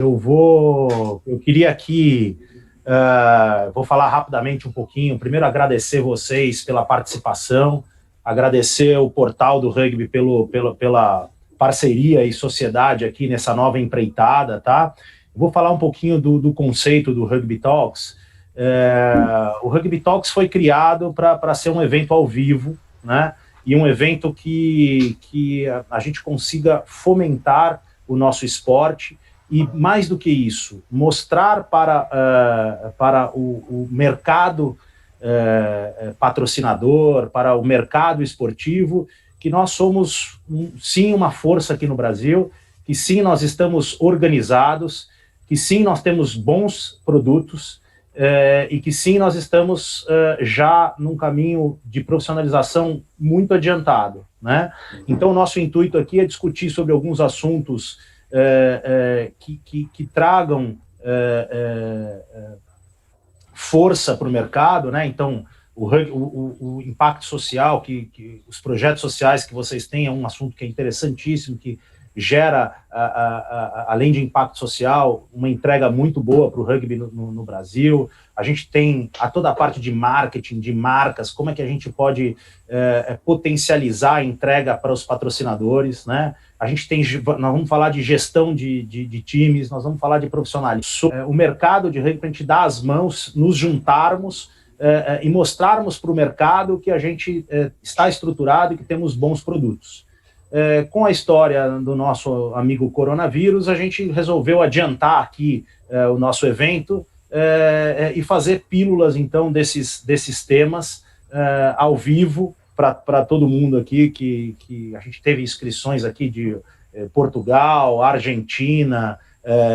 Eu queria aqui, vou falar rapidamente um pouquinho. Primeiro, agradecer vocês pela participação, agradecer o Portal do Rugby pela parceria e sociedade aqui nessa nova empreitada, tá? Vou falar um pouquinho do conceito do Rugby Talks. O Rugby Talks foi criado para ser um evento ao vivo, né? E um evento que a gente consiga fomentar o nosso esporte e, mais do que isso, mostrar para o mercado patrocinador, para o mercado esportivo, que nós somos, sim, uma força aqui no Brasil, que sim, nós estamos organizados, que sim, nós temos bons produtos, e que sim, nós estamos já num caminho de profissionalização muito adiantado, né? Então, o nosso intuito aqui é discutir sobre alguns assuntos que tragam força para o mercado, né? Então, o impacto social, que os projetos sociais que vocês têm é um assunto que é interessantíssimo, que gera, além de impacto social, uma entrega muito boa para o rugby no Brasil. A gente tem toda a parte de marketing, de marcas, como é que a gente pode potencializar a entrega para os patrocinadores, né? A gente tem, nós vamos falar de gestão de times, nós vamos falar de profissionalismo. O mercado de rugby, para a gente dar as mãos, nos juntarmos e mostrarmos para o mercado que a gente está estruturado e que temos bons produtos. Com a história do nosso amigo coronavírus, a gente resolveu adiantar aqui o nosso evento e fazer pílulas, então, desses temas ao vivo para todo mundo aqui, que a gente teve inscrições aqui de Portugal, Argentina,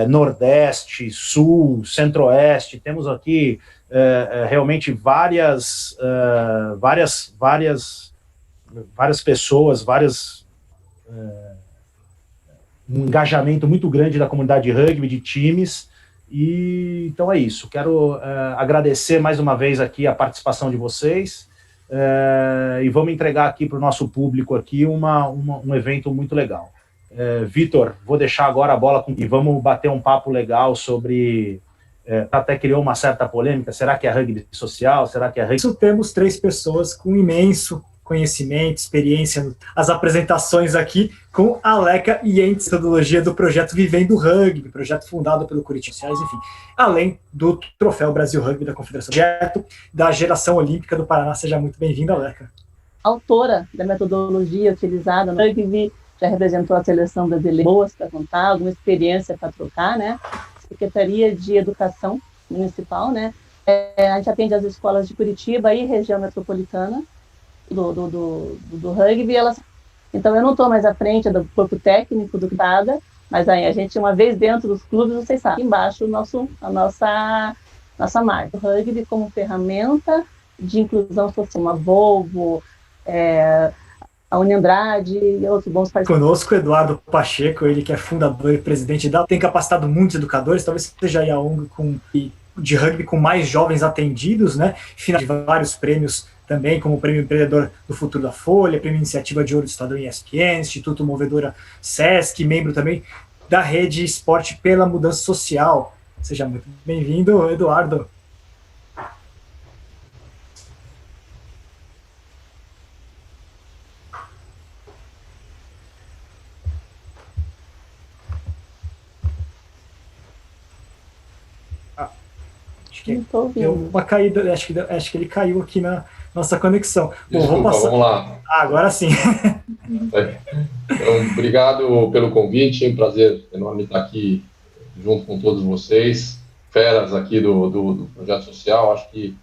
Nordeste, Sul, Centro-Oeste. Temos aqui realmente várias pessoas, um engajamento muito grande da comunidade de rugby, de times. E então é isso. Quero agradecer mais uma vez aqui a participação de vocês e vamos entregar aqui para o nosso público aqui um evento muito legal. Vitor, vou deixar agora a bola e vamos bater um papo legal sobre... até criou uma certa polêmica, será que é rugby social, será que é rugby... Temos 3 pessoas com imenso conhecimento, experiência, as apresentações aqui com a Aleca Ientes, metodologia do projeto Vivendo Rugby, projeto fundado pelo Curitiba Sociais, enfim, além do Troféu Brasil Rugby da Confederação, projeto da Geração Olímpica do Paraná. Seja muito bem-vinda, Aleca. Autora da metodologia utilizada no rugby, já representou a seleção brasileira, boas para contar, alguma experiência para trocar, né? Secretaria de Educação Municipal, né? A gente atende as escolas de Curitiba e região metropolitana do rugby. Então eu não estou mais à frente do corpo técnico do CADA, mas aí a gente, uma vez dentro dos clubes, vocês sabem, embaixo a nossa marca. O rugby como ferramenta de inclusão social, a Volvo, a Uniandrade e outros bons parceiros. Conosco, Eduardo Pacheco, ele que é fundador e presidente da... Tem capacitado muitos educadores, talvez seja aí a ONG de rugby com mais jovens atendidos, né? Final de vários prêmios também, como o Prêmio Empreendedor do Futuro da Folha, Prêmio Iniciativa de Ouro do Estadão ESPN, Instituto Movedora Sesc, membro também da Rede Esporte pela Mudança Social. Seja muito bem-vindo, Eduardo. Deu uma caída, acho que ele caiu aqui na nossa conexão. Desculpa, bom, vamos lá. Agora sim. Então, obrigado pelo convite, é um prazer enorme estar aqui junto com todos vocês, feras aqui do projeto social. Acho que,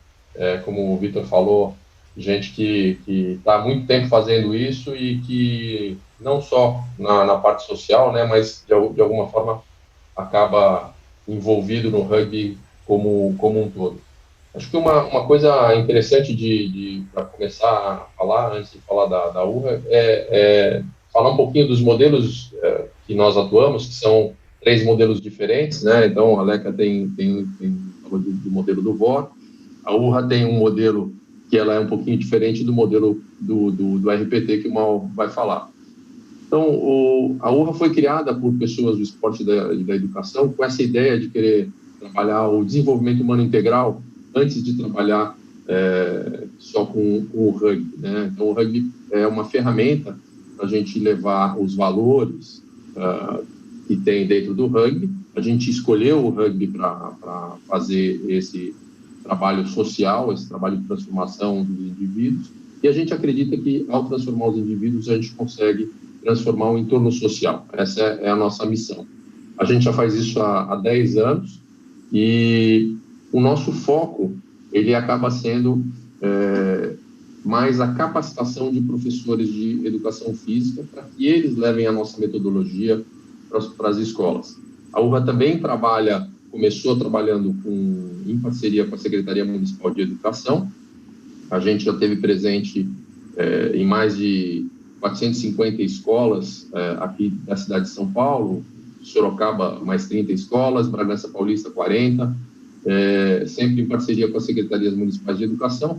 como o Vitor falou, gente que está há muito tempo fazendo isso e que não só na parte social, né, mas de alguma forma acaba envolvido no rugby como um todo. Acho que uma coisa interessante para começar a falar, antes de falar da URRA, é falar um pouquinho dos modelos que nós atuamos, que são 3 modelos diferentes, né? Então, a Aleca tem do modelo do VOR, a URRA tem um modelo que ela é um pouquinho diferente do modelo do RPT, que o Mal vai falar. Então, a URRA foi criada por pessoas do esporte e da educação com essa ideia de querer trabalhar o desenvolvimento humano integral antes de trabalhar só com o rugby, né? Então, o rugby é uma ferramenta para a gente levar os valores que tem dentro do rugby. A gente escolheu o rugby para fazer esse trabalho social, esse trabalho de transformação dos indivíduos, e a gente acredita que, ao transformar os indivíduos, a gente consegue transformar o entorno social. Essa é a nossa missão. A gente já faz isso há 10 anos, e o nosso foco, ele acaba sendo mais a capacitação de professores de educação física para que eles levem a nossa metodologia para as escolas. A URRA também começou trabalhando em parceria com a Secretaria Municipal de Educação. A gente já teve presente em mais de 450 escolas aqui da cidade de São Paulo, Sorocaba mais 30 escolas, Bragança Paulista 40, sempre em parceria com as Secretarias Municipais de Educação.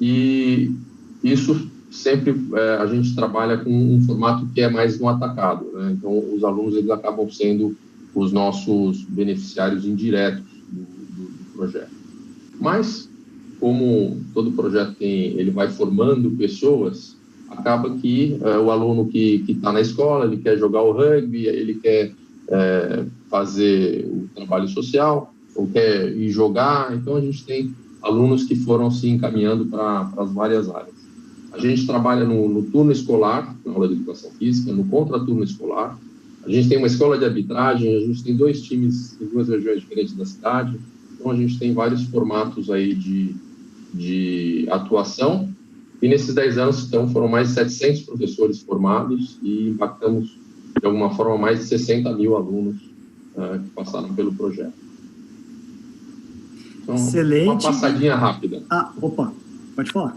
E isso sempre a gente trabalha com um formato que é mais no atacado, né? Então, os alunos eles acabam sendo os nossos beneficiários indiretos do projeto. Mas, como todo projeto ele vai formando pessoas, acaba que o aluno que está na escola, ele quer jogar o rugby, ele quer fazer o trabalho social, ou quer ir jogar. Então, a gente tem alunos que foram se encaminhando para as várias áreas. A gente trabalha no turno escolar, na aula de educação física, no contraturno escolar. A gente tem uma escola de arbitragem, a gente tem 2 times em 2 regiões diferentes da cidade. Então, a gente tem vários formatos aí de atuação. E nesses 10 anos, então, foram mais de 700 professores formados e impactamos, de alguma forma, mais de 60 mil alunos que passaram pelo projeto. Então, excelente. Uma passadinha rápida. Opa, pode falar.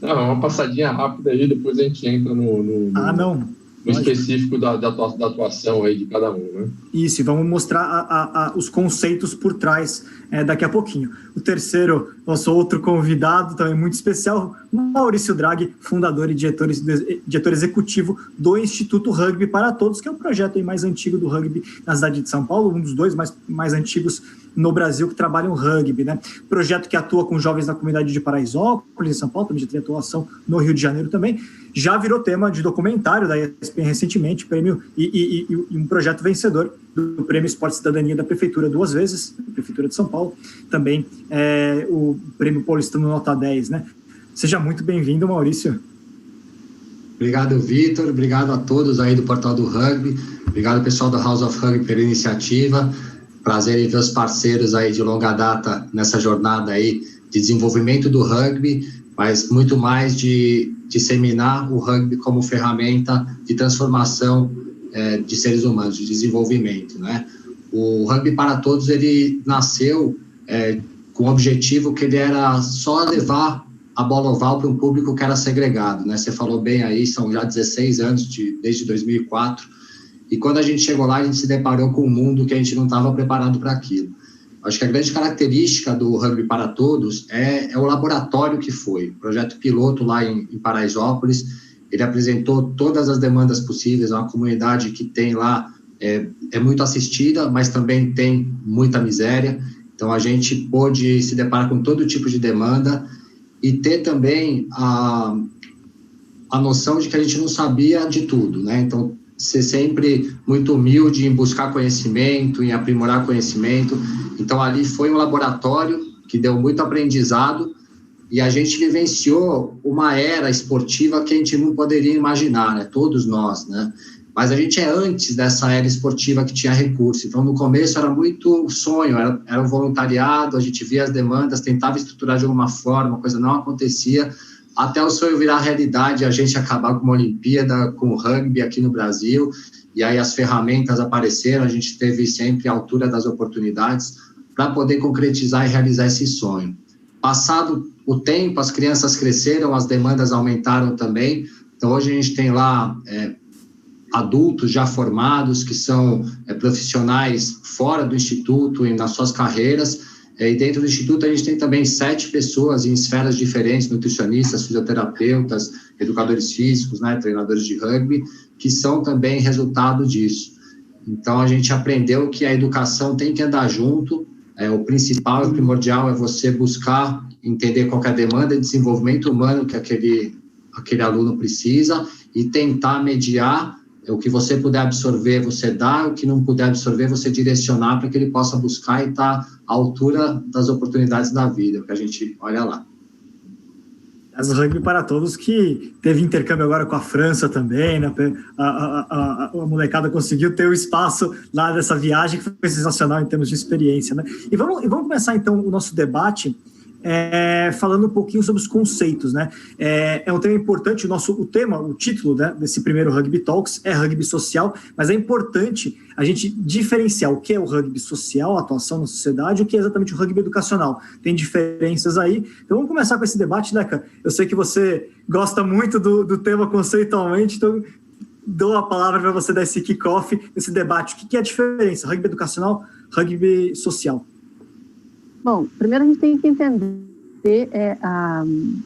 Não, uma passadinha rápida aí, depois a gente entra no específico da atuação aí de cada um, né? Isso, e vamos mostrar os conceitos por trás daqui a pouquinho. O terceiro, nosso outro convidado, também muito especial, Maurício Draghi, fundador e diretor executivo do Instituto Rugby para Todos, que é o projeto aí mais antigo do rugby na cidade de São Paulo, um dos 2 mais antigos no Brasil que trabalham rugby, né? Projeto que atua com jovens na comunidade de Paraisópolis, em São Paulo, também já tem atuação no Rio de Janeiro também. Já virou tema de documentário da ESPN recentemente, prêmio e um projeto vencedor do Prêmio Esporte e Cidadania da Prefeitura 2 vezes, da Prefeitura de São Paulo, também o Prêmio Paulistano Nota 10, né? Seja muito bem-vindo, Maurício. Obrigado, Vitor. Obrigado a todos aí do Portal do Rugby. Obrigado, pessoal do House of Rugby, pela iniciativa. Prazer em ver os parceiros aí de longa data nessa jornada aí de desenvolvimento do rugby, mas muito mais de disseminar o rugby como ferramenta de transformação de seres humanos, de desenvolvimento, né? O Rugby para Todos, ele nasceu com o objetivo que ele era só levar a bola oval para um público que era segregado, né? Você falou bem aí, são já 16 anos, desde 2004, e quando a gente chegou lá, a gente se deparou com um mundo que a gente não estava preparado para aquilo. Acho que a grande característica do Rugby para Todos é o laboratório que foi. O projeto piloto lá em Paraisópolis, ele apresentou todas as demandas possíveis, uma comunidade que tem lá, é muito assistida, mas também tem muita miséria. Então, a gente pôde se deparar com todo tipo de demanda e ter também a noção de que a gente não sabia de tudo, né? Então, ser sempre muito humilde em buscar conhecimento, em aprimorar conhecimento. Então, ali foi um laboratório que deu muito aprendizado e a gente vivenciou uma era esportiva que a gente não poderia imaginar, né? Todos nós, né? Mas a gente é antes dessa era esportiva que tinha recurso. Então, no começo era muito sonho, era um voluntariado, a gente via as demandas, tentava estruturar de alguma forma, a coisa não acontecia, até o sonho virar realidade, a gente acabar com uma Olimpíada, com o rugby aqui no Brasil, e aí as ferramentas apareceram, a gente teve sempre a altura das oportunidades para poder concretizar e realizar esse sonho. Passado o tempo, as crianças cresceram, as demandas aumentaram também, então hoje a gente tem lá adultos já formados, que são profissionais fora do Instituto e nas suas carreiras, E dentro do Instituto a gente tem também 7 pessoas em esferas diferentes, nutricionistas, fisioterapeutas, educadores físicos, né, treinadores de rugby, que são também resultado disso. Então, a gente aprendeu que a educação tem que andar junto, o principal e primordial é você buscar entender qual é a demanda de desenvolvimento humano que aquele aluno precisa e tentar mediar. O que você puder absorver, você dá, o que não puder absorver, você direcionar para que ele possa buscar e estar à altura das oportunidades da vida, que a gente olha lá. As Rugby para Todos, que teve intercâmbio agora com a França também, né? A molecada conseguiu ter o espaço lá dessa viagem, que foi sensacional em termos de experiência, né? E vamos começar, então, o nosso debate falando um pouquinho sobre os conceitos, né? É um tema importante, o título, né, desse primeiro Rugby Talks é rugby social, mas é importante a gente diferenciar o que é o rugby social, a atuação na sociedade, e o que é exatamente o rugby educacional. Tem diferenças aí. Então vamos começar com esse debate, Leca. Eu sei que você gosta muito do tema conceitualmente, então dou a palavra para você dar esse kick-off, esse debate. O que é a diferença? Rugby educacional, rugby social? Bom, primeiro a gente tem que entender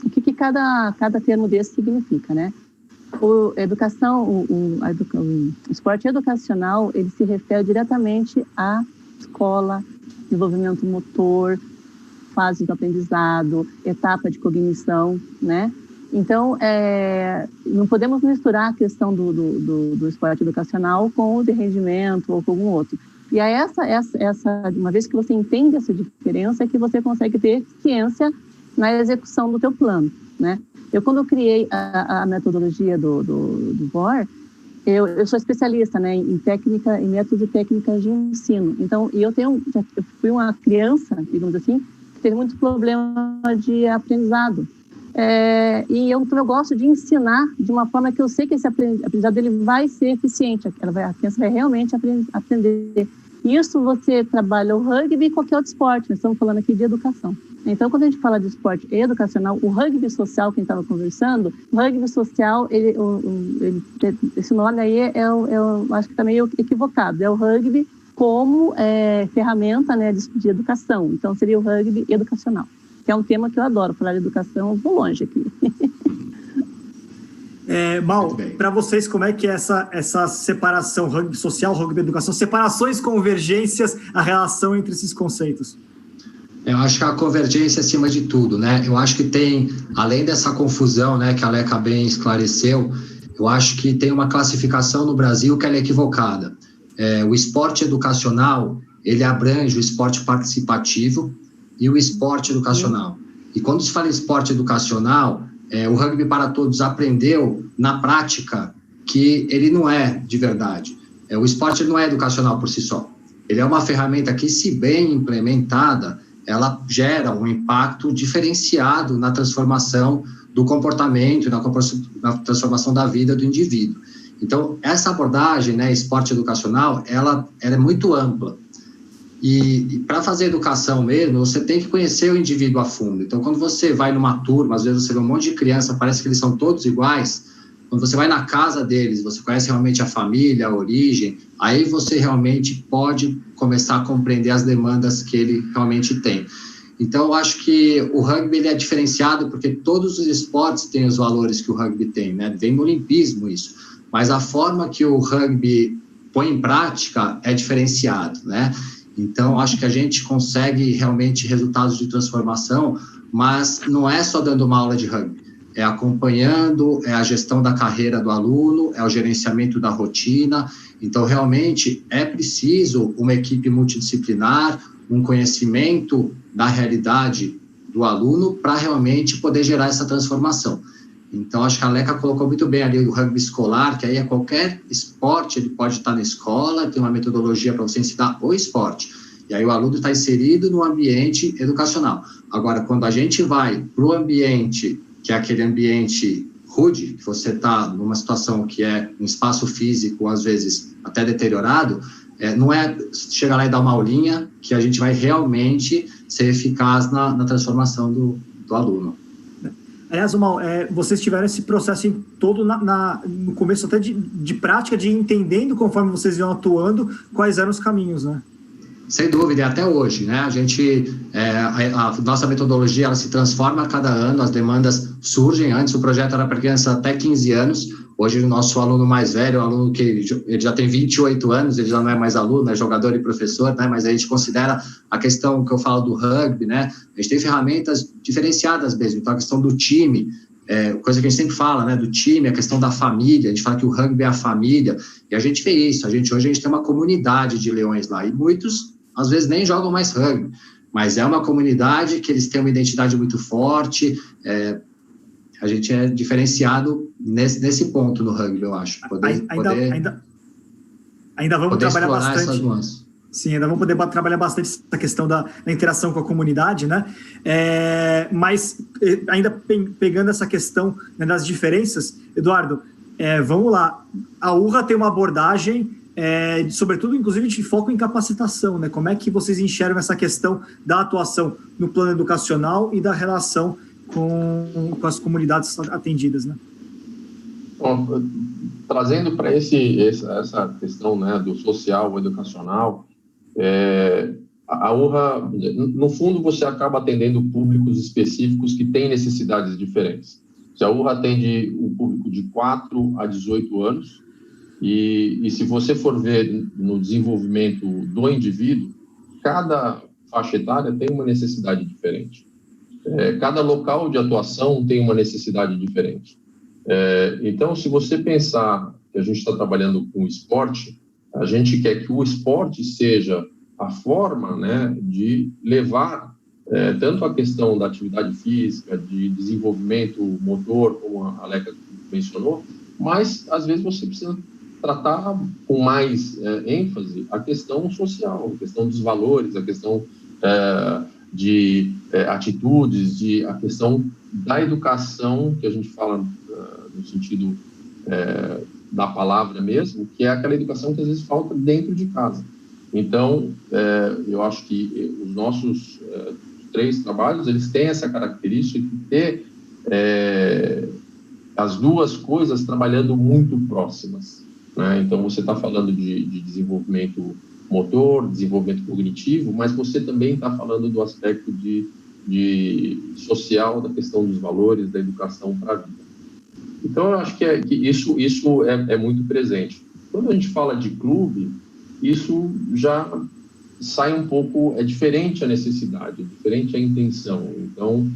o que cada termo desse significa, né? O esporte educacional, ele se refere diretamente à escola, desenvolvimento motor, fase do aprendizado, etapa de cognição, né? Então, não podemos misturar a questão do esporte educacional com o de rendimento ou com algum outro. E aí uma vez que você entende essa diferença, é que você consegue ter eficiência na execução do teu plano, né? Quando eu criei a metodologia do VOR, eu sou especialista, né, em métodos e técnicas de ensino. Então, eu fui uma criança, digamos assim, que teve muitos problemas de aprendizado. E eu gosto de ensinar de uma forma que eu sei que esse aprendizado ele vai ser eficiente, a criança vai realmente aprender. Isso você trabalha o rugby e qualquer outro esporte, nós estamos falando aqui de educação. Então, quando a gente fala de esporte educacional, o rugby social, quem estava conversando, o rugby social, esse nome aí acho que está meio equivocado, é o rugby como ferramenta, né, de educação. Então, seria o rugby educacional, que é um tema que eu adoro, falar de educação, eu vou longe aqui. Mal, para vocês, como é que é essa separação, rugby social, rugby educação, separações, convergências, a relação entre esses conceitos? Eu acho que a convergência acima de tudo, né? Eu acho que tem, além dessa confusão, né, que a Leca bem esclareceu, eu acho que tem uma classificação no Brasil que ela é equivocada. O esporte educacional, ele abrange o esporte participativo e o esporte educacional. E quando se fala em esporte educacional, o Rugby para Todos aprendeu na prática que ele não é de verdade. O esporte não é educacional por si só. Ele é uma ferramenta que, se bem implementada, ela gera um impacto diferenciado na transformação do comportamento, na transformação da vida do indivíduo. Então, essa abordagem, né, esporte educacional, ela é muito ampla. E para fazer educação mesmo, você tem que conhecer o indivíduo a fundo. Então, quando você vai numa turma, às vezes você vê um monte de criança, parece que eles são todos iguais. Quando você vai na casa deles, você conhece realmente a família, a origem, aí você realmente pode começar a compreender as demandas que ele realmente tem. Então, eu acho que o rugby ele é diferenciado porque todos os esportes têm os valores que o rugby tem, né? Vem no olimpismo isso. Mas a forma que o rugby põe em prática é diferenciado, né? Então, acho que a gente consegue realmente resultados de transformação, mas não é só dando uma aula de rugby, é acompanhando, é a gestão da carreira do aluno, é o gerenciamento da rotina. Então, realmente, é preciso uma equipe multidisciplinar, um conhecimento da realidade do aluno para realmente poder gerar essa transformação. Então, acho que a Leca colocou muito bem ali o rugby escolar, que aí é qualquer esporte, ele pode estar na escola, tem uma metodologia para você ensinar o esporte. E aí o aluno está inserido no ambiente educacional. Agora, quando a gente vai para o ambiente, que é aquele ambiente rude, que você está numa situação que é um espaço físico, às vezes até deteriorado, não é chegar lá e dar uma aulinha que a gente vai realmente ser eficaz na transformação do aluno. Aliás, vocês tiveram esse processo todo no começo até de prática, de entendendo conforme vocês iam atuando, quais eram os caminhos, né? Sem dúvida, e até hoje, né? A nossa metodologia ela se transforma a cada ano, as demandas surgem. Antes o projeto era para crianças até 15 anos, hoje o nosso aluno mais velho, o aluno que ele já tem 28 anos, ele já não é mais aluno, é jogador e professor, né? Mas a gente considera a questão que eu falo do rugby, né? A gente tem ferramentas diferenciadas mesmo, então a questão do time, coisa que a gente sempre fala, né, do time, a questão da família, a gente fala que o rugby é a família, e a gente vê isso, hoje a gente tem uma comunidade de leões lá, e muitos, às vezes, nem jogam mais rugby, mas é uma comunidade que eles têm uma identidade muito forte, a gente é diferenciado nesse ponto no rugby, eu acho. Ainda vamos trabalhar bastante. Essas nuances. Sim, ainda vamos poder trabalhar bastante essa questão da interação com a comunidade, né? Mas, ainda pegando essa questão, né, das diferenças, Eduardo, vamos lá. A URRA tem uma abordagem, sobretudo, inclusive, de foco em capacitação, né? Como é que vocês enxergam essa questão da atuação no plano educacional e da relação com as comunidades atendidas, né? Bom, trazendo para essa questão, né, do social, educacional, a URRA, no fundo, você acaba atendendo públicos específicos que têm necessidades diferentes. A URRA atende o público de 4 a 18 anos, e se você for ver no desenvolvimento do indivíduo, cada faixa etária tem uma necessidade diferente. Cada local de atuação tem uma necessidade diferente. Então, se você pensar que a gente está trabalhando com esporte, a gente quer que o esporte seja a forma, né, de levar tanto a questão da atividade física, de desenvolvimento motor, como a Aleca mencionou, mas, às vezes, você precisa tratar com mais ênfase a questão social, a questão dos valores, a questão de atitudes, a questão da educação, que a gente fala no sentido da palavra mesmo, que é aquela educação que às vezes falta dentro de casa. Então, eu acho que os nossos 3 trabalhos, eles têm essa característica de ter as duas coisas trabalhando muito próximas, né? Então, você está falando de desenvolvimento motor, desenvolvimento cognitivo, mas você também está falando do aspecto de social, da questão dos valores, da educação para a vida. Então, eu acho que isso é muito presente. Quando a gente fala de clube, isso já sai um pouco, é diferente a necessidade, é diferente a intenção. Então,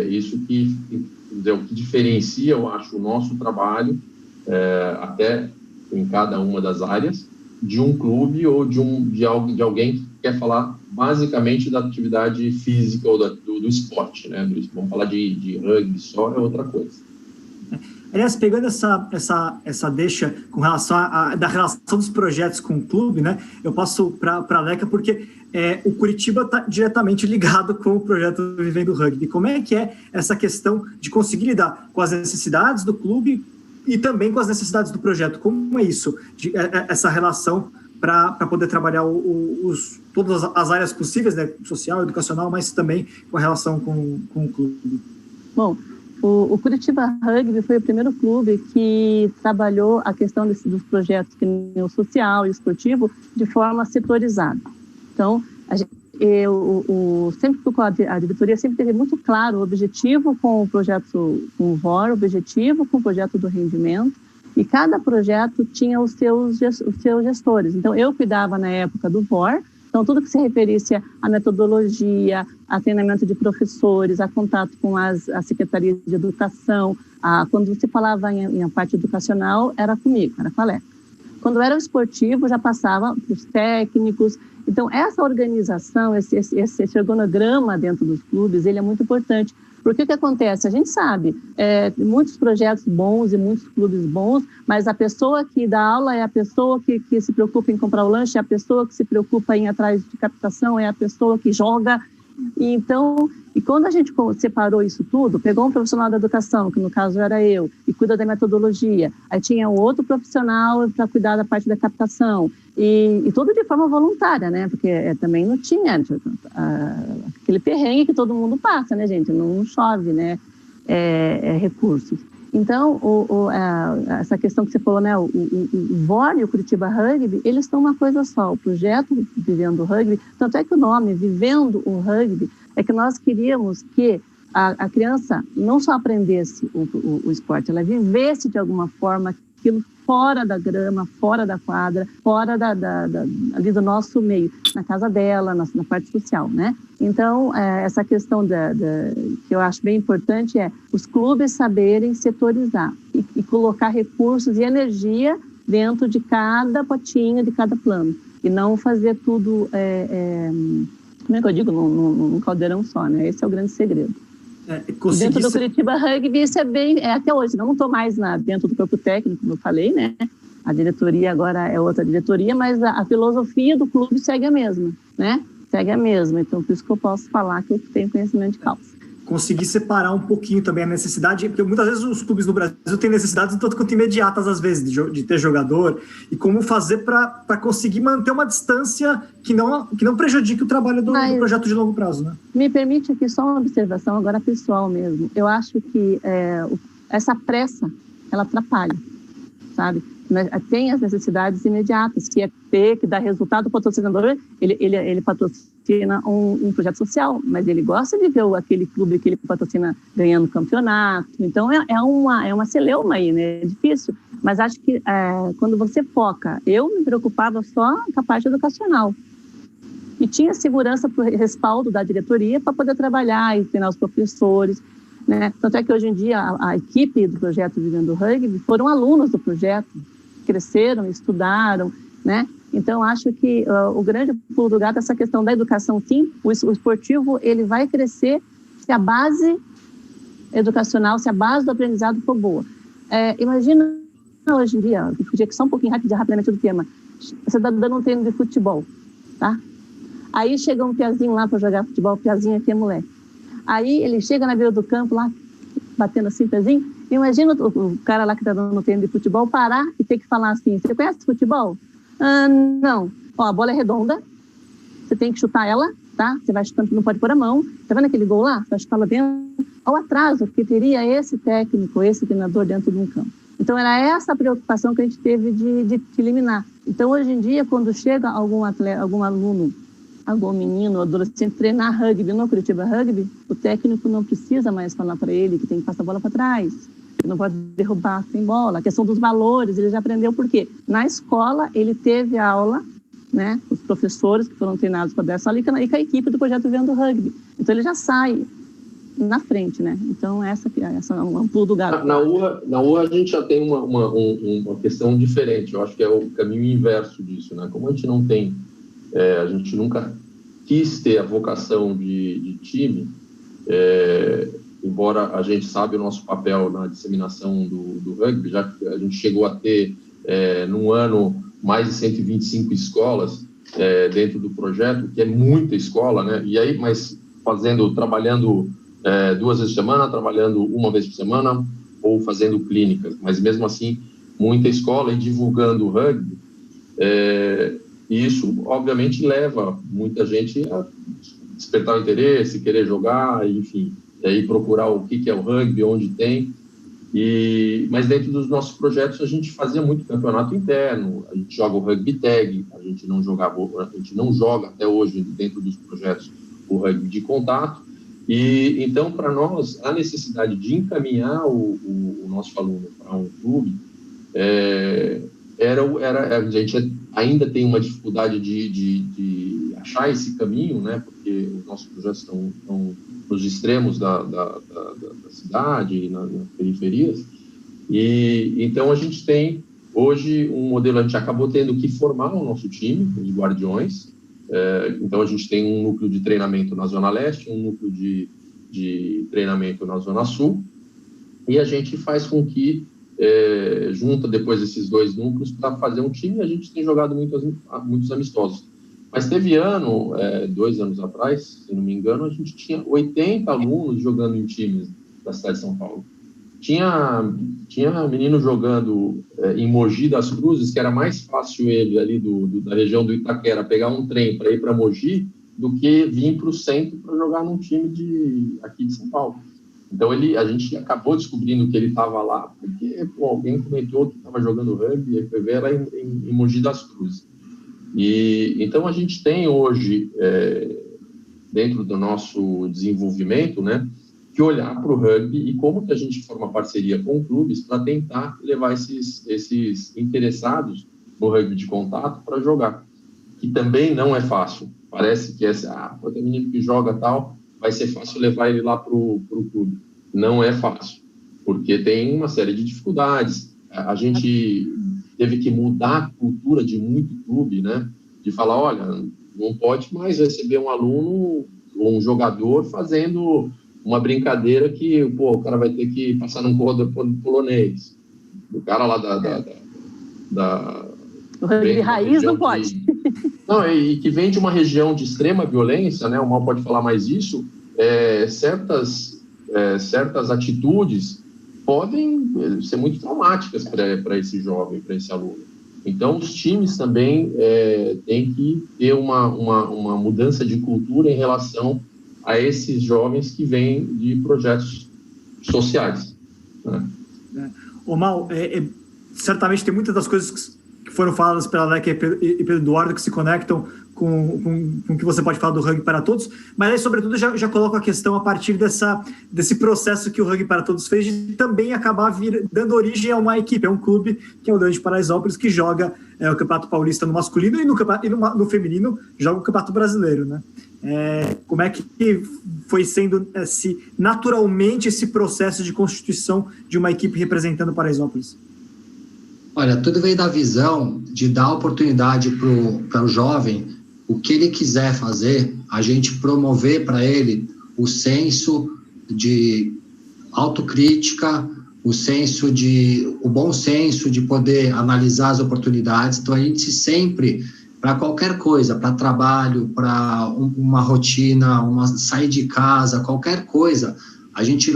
isso que, o que diferencia, eu acho, o nosso trabalho, até em cada uma das áreas, de um clube ou de alguém que quer falar basicamente da atividade física ou do esporte, né? Vamos falar de rugby só, é outra coisa. Aliás, pegando essa deixa com relação da relação dos projetos com o clube, né? Eu passo para a Leca, porque o Curitiba está diretamente ligado com o projeto Vivendo Rugby. Como é que é essa questão de conseguir lidar com as necessidades do clube e também com as necessidades do projeto? Como é isso, essa relação para poder trabalhar todas as áreas possíveis, né? Social, educacional, mas também com a relação com o clube? Bom, o Curitiba Rugby foi o primeiro clube que trabalhou a questão dos projetos que nem o social e o esportivo de forma setorizada. Então, a diretoria sempre teve muito claro o objetivo com o projeto, com o VOR, o objetivo com o projeto do rendimento, e cada projeto tinha os seus gestores. Então, eu cuidava na época do VOR. Então, tudo que se referisse à metodologia, a treinamento de professores, a contato com as secretarias de educação, quando se falava em parte educacional, era comigo, era com a Aleca. Quando era o esportivo, já passava para os técnicos. Então, essa organização, esse organograma dentro dos clubes, ele é muito importante. Porque o que acontece? A gente sabe, muitos projetos bons e muitos clubes bons, mas a pessoa que dá aula é a pessoa que se preocupa em comprar o lanche, é a pessoa que se preocupa em ir atrás de captação, é a pessoa que joga. E quando a gente separou isso tudo, pegou um profissional da educação, que no caso era eu, e cuida da metodologia, aí tinha um outro profissional para cuidar da parte da captação, e tudo de forma voluntária, né? Porque também não tinha aquele perrengue que todo mundo passa, né, gente? Não chove, né? Recursos. Então, essa questão que você falou, né, o VOR e o Curitiba Rugby, eles são uma coisa só. O projeto Vivendo o Rugby, tanto é que o nome Vivendo o Rugby, é que nós queríamos que a criança não só aprendesse o esporte, ela vivesse de alguma forma aquilo fora da grama, fora da quadra, fora ali do nosso meio, na casa dela, na parte social, né? Então, essa questão que eu acho bem importante é os clubes saberem setorizar e colocar recursos e energia dentro de cada potinho, de cada plano, e não fazer tudo, como é que eu digo, num caldeirão só, né? Esse é o grande segredo. Dentro do Curitiba Rugby, isso é bem... até hoje, não estou mais dentro do corpo técnico, como eu falei, né? A diretoria agora é outra diretoria, mas a filosofia do clube segue a mesma, né? Segue a mesma. Então, por isso que eu posso falar que eu tenho conhecimento de causa. Conseguir separar um pouquinho também a necessidade, porque muitas vezes os clubes no Brasil têm necessidades tanto quanto imediatas, às vezes, de ter jogador, e como fazer para conseguir manter uma distância que não prejudique o trabalho do projeto de longo prazo, né? Me permite aqui só uma observação, agora pessoal mesmo. Eu acho que essa pressa, ela atrapalha, sabe? Tem as necessidades imediatas, que é ter, que dá resultado. O patrocinador, ele patrocina um projeto social, mas ele gosta de ver aquele clube que ele patrocina ganhando campeonato. Então, é uma celeuma aí, né? É difícil. Mas acho que quando você foca, eu me preocupava só com a parte educacional. E tinha segurança para o respaldo da diretoria para poder trabalhar e treinar os professores, né? Tanto é que hoje em dia a equipe do projeto Vivendo o Rugby foram alunos do projeto, cresceram, estudaram, né? Então, acho que o grande pulo do gato é essa questão da educação, sim. O esportivo, ele vai crescer se a base educacional, se a base do aprendizado for boa. Imagina hoje em dia, eu podia só um pouquinho rapidamente do tema, você está dando um treino de futebol, tá? Aí chega um piazinho lá para jogar futebol, o piazinho aqui é moleque. Aí ele chega na beira do campo lá, batendo assim, pezinho. Imagina o cara lá que está dando treino de futebol parar e ter que falar assim: você conhece futebol? Não. Ó, a bola é redonda, você tem que chutar ela, tá? Você vai chutando, não pode pôr a mão. Tá vendo aquele gol lá? Você vai chutar lá dentro. Ao atraso que teria esse técnico, esse treinador dentro de um campo. Então, era essa a preocupação que a gente teve de eliminar. Então, hoje em dia, quando chega algum atleta, algum aluno, algum menino, adolescente, treinar rugby no Curitiba Rugby, o técnico não precisa mais falar para ele que tem que passar a bola para trás, que não pode derrubar sem bola. A questão dos valores, ele já aprendeu por quê? Na escola, ele teve aula, né, os professores que foram treinados para dar essa aula e com a equipe do projeto Vivendo o Rugby. Então, ele já sai na frente, né? Então, essa é um pulo do gato. Na UA, a gente já tem uma questão diferente. Eu acho que é o caminho inverso disso, né? Como a gente não tem... a gente nunca quis ter a vocação de time, embora a gente sabe o nosso papel na disseminação do rugby, já que a gente chegou a ter, num ano, mais de 125 escolas dentro do projeto, que é muita escola, né? E aí, mas trabalhando 2 vezes por semana, trabalhando 1 vez por semana, ou fazendo clínicas, mas mesmo assim, muita escola e divulgando o rugby. E isso, obviamente, leva muita gente a despertar o interesse, querer jogar, enfim, e aí procurar o que é o rugby, onde tem. Mas dentro dos nossos projetos, a gente fazia muito campeonato interno, a gente joga o rugby tag, a gente não joga até hoje, dentro dos projetos, o rugby de contato. E, então, para nós, a necessidade de encaminhar o nosso aluno para um clube a gente ainda tem uma dificuldade de achar esse caminho, né? Porque os nossos projetos estão nos extremos da cidade, nas periferias. E então a gente tem hoje um modelo, a gente acabou tendo que formar o nosso time, os guardiões. Então a gente tem um núcleo de treinamento na Zona Leste, um núcleo de treinamento na Zona Sul, e a gente faz com que junta depois esses 2 núcleos para fazer um time. A gente tem jogado muitos amistosos. Mas teve 2 anos atrás, se não me engano, a gente tinha 80 alunos jogando em times da cidade de São Paulo. Tinha menino jogando em Mogi das Cruzes, que era mais fácil ele ali da região do Itaquera pegar um trem para ir para Mogi do que vir para o centro para jogar num time aqui de São Paulo. Então, a gente acabou descobrindo que ele estava lá porque alguém comentou que estava jogando rugby, e foi ver lá em Mogi das Cruzes. E então, a gente tem hoje, dentro do nosso desenvolvimento, né, que olhar para o rugby e como que a gente forma parceria com clubes para tentar levar esses interessados no rugby de contato para jogar, que também não é fácil. Parece que tem menino que joga tal, vai ser fácil levar ele lá para o clube. Não é fácil, porque tem uma série de dificuldades. A gente teve que mudar a cultura de muito clube, né? De falar, olha, não pode mais receber um aluno ou um jogador fazendo uma brincadeira que, o cara vai ter que passar num corredor polonês. O cara lá o rugby raiz não pode. Não, e que vem de uma região de extrema violência, né? O Mal pode falar mais isso. Certas atitudes podem ser muito traumáticas para esse jovem, para esse aluno. Então, os times também têm que ter uma mudança de cultura em relação a esses jovens que vêm de projetos sociais. Né? Ô Mal, certamente tem muitas das coisas que foram faladas pela Leque e pelo Eduardo que se conectam com o que você pode falar do Rugby para Todos, mas aí, sobretudo, já coloco a questão a partir desse processo que o Rugby para Todos fez de também acabar dando origem a uma equipe, a um clube, que é o Leões de Paraisópolis, que joga o Campeonato Paulista no masculino e no feminino joga o Campeonato Brasileiro, né? Como é que foi sendo naturalmente esse processo de constituição de uma equipe representando Paraisópolis? Olha, tudo veio da visão de dar oportunidade para o jovem, o que ele quiser fazer, a gente promover para ele o senso de autocrítica, o bom senso de poder analisar as oportunidades. Então, a gente sempre, para qualquer coisa, para trabalho, para uma rotina, sair de casa, qualquer coisa, a gente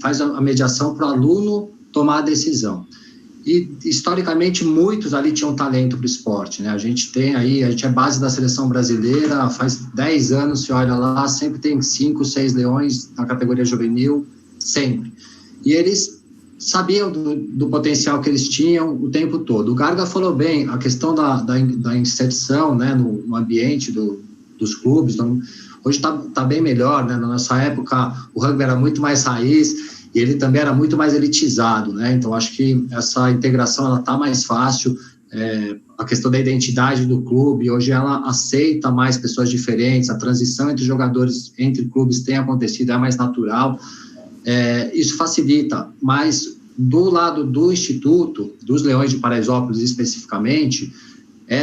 faz a mediação para o aluno tomar a decisão. E, historicamente, muitos ali tinham talento para o esporte, né? A gente é base da seleção brasileira, faz 10 anos, se olha lá, sempre tem 5, 6 leões na categoria juvenil, sempre. E eles sabiam do potencial que eles tinham o tempo todo. O Garga falou bem, a questão da inserção, né, no ambiente dos clubes, hoje está bem melhor, né? Na nossa época, o rugby era muito mais raiz, e ele também era muito mais elitizado, né? Então, acho que essa integração ela está mais fácil. A questão da identidade do clube, hoje ela aceita mais pessoas diferentes, a transição entre jogadores, entre clubes tem acontecido, é mais natural. Isso facilita, mas do lado do Instituto, dos Leões de Paraisópolis especificamente,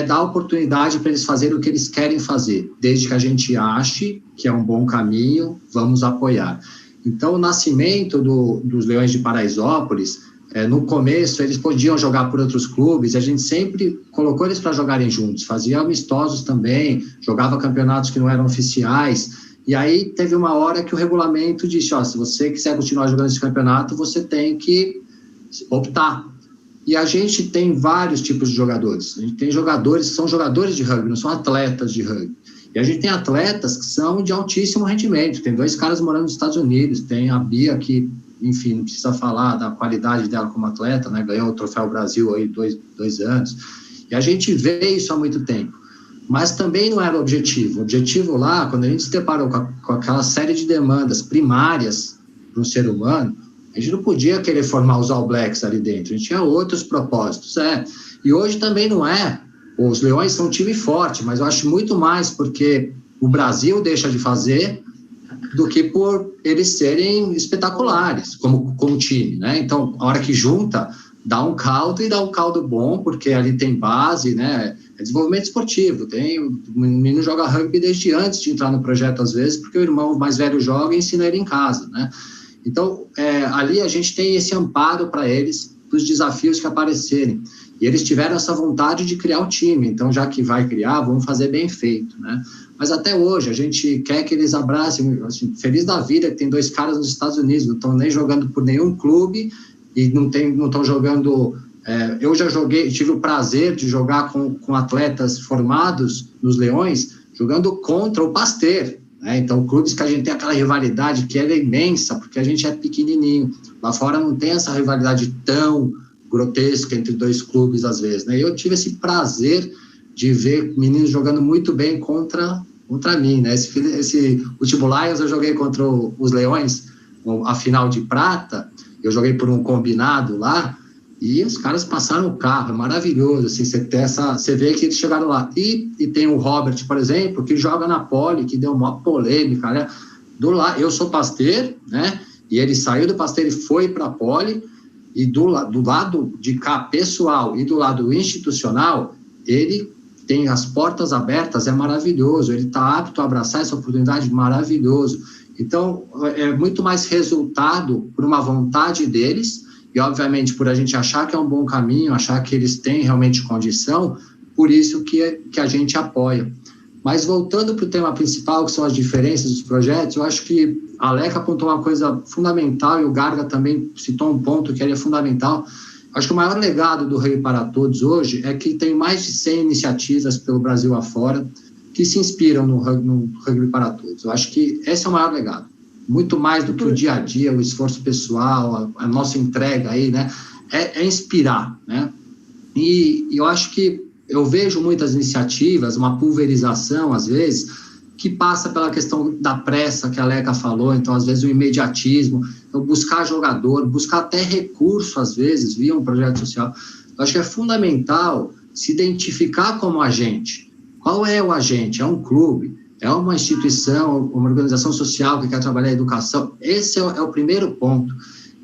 dar oportunidade para eles fazerem o que eles querem fazer, desde que a gente ache que é um bom caminho, vamos apoiar. Então, o nascimento dos Leões de Paraisópolis, no começo, eles podiam jogar por outros clubes, a gente sempre colocou eles para jogarem juntos, fazia amistosos também, jogava campeonatos que não eram oficiais, e aí teve uma hora que o regulamento disse, se você quiser continuar jogando esse campeonato, você tem que optar. E a gente tem vários tipos de jogadores, a gente tem jogadores que são jogadores de rugby, não são atletas de rugby. E a gente tem atletas que são de altíssimo rendimento. Tem 2 caras morando nos Estados Unidos. Tem a Bia, que, enfim, não precisa falar da qualidade dela como atleta, né? Ganhou o Troféu Brasil aí 2 anos. E a gente vê isso há muito tempo. Mas também não era o objetivo. O objetivo lá, quando a gente se deparou com aquela série de demandas primárias para um ser humano, a gente não podia querer formar os All Blacks ali dentro. A gente tinha outros propósitos. E hoje também não é. Os Leões são um time forte, mas eu acho muito mais porque o Brasil deixa de fazer do que por eles serem espetaculares como time, né? Então, a hora que junta, dá um caldo e dá um caldo bom, porque ali tem base, né? É desenvolvimento esportivo. O menino joga rugby desde antes de entrar no projeto, às vezes, porque o irmão mais velho joga e ensina ele em casa, né? Então, ali a gente tem esse amparo para eles, para os desafios que aparecerem. E eles tiveram essa vontade de criar o time. Então, já que vai criar, vamos fazer bem feito, né? Mas até hoje, a gente quer que eles abracem, assim, feliz da vida, que tem 2 caras nos Estados Unidos, não estão nem jogando por nenhum clube e não estão jogando... eu já tive o prazer de jogar com atletas formados nos Leões, jogando contra o Pasteur, né? Então, clubes que a gente tem aquela rivalidade que é imensa, porque a gente é pequenininho. Lá fora não tem essa rivalidade tão grotesca entre dois clubes, às vezes, né? Eu tive esse prazer de ver meninos jogando muito bem contra mim, né? Esse último Lions eu joguei contra os Leões, a final de prata, eu joguei por um combinado lá, e os caras passaram o carro, é maravilhoso, assim, você vê que eles chegaram lá. E tem o Robert, por exemplo, que joga na Poli, que deu uma polêmica, né? Eu sou Pasteur, né? E ele saiu do Pasteur e foi para a Poli, e do lado de cá, pessoal, e do lado institucional, ele tem as portas abertas, é maravilhoso, ele está apto a abraçar essa oportunidade, maravilhoso. Então, é muito mais resultado por uma vontade deles, e obviamente por a gente achar que é um bom caminho, achar que eles têm realmente condição, por isso que a gente apoia. Mas voltando para o tema principal, que são as diferenças dos projetos, eu acho que a Leca apontou uma coisa fundamental, e o Garga também citou um ponto que é fundamental. Acho que o maior legado do Rugby para Todos hoje é que tem mais de 100 iniciativas pelo Brasil afora que se inspiram no Rugby para Todos. Eu acho que esse é o maior legado. Muito mais do que o dia a dia, o esforço pessoal, a nossa entrega aí, né? É inspirar, né? E eu acho que eu vejo muitas iniciativas, uma pulverização, às vezes, que passa pela questão da pressa que a Leca falou, então, às vezes, o imediatismo, então, buscar jogador, buscar até recurso, às vezes, via um projeto social. Eu acho que é fundamental se identificar como agente. Qual é o agente? É um clube? É uma instituição, uma organização social que quer trabalhar a educação? Esse é o primeiro ponto.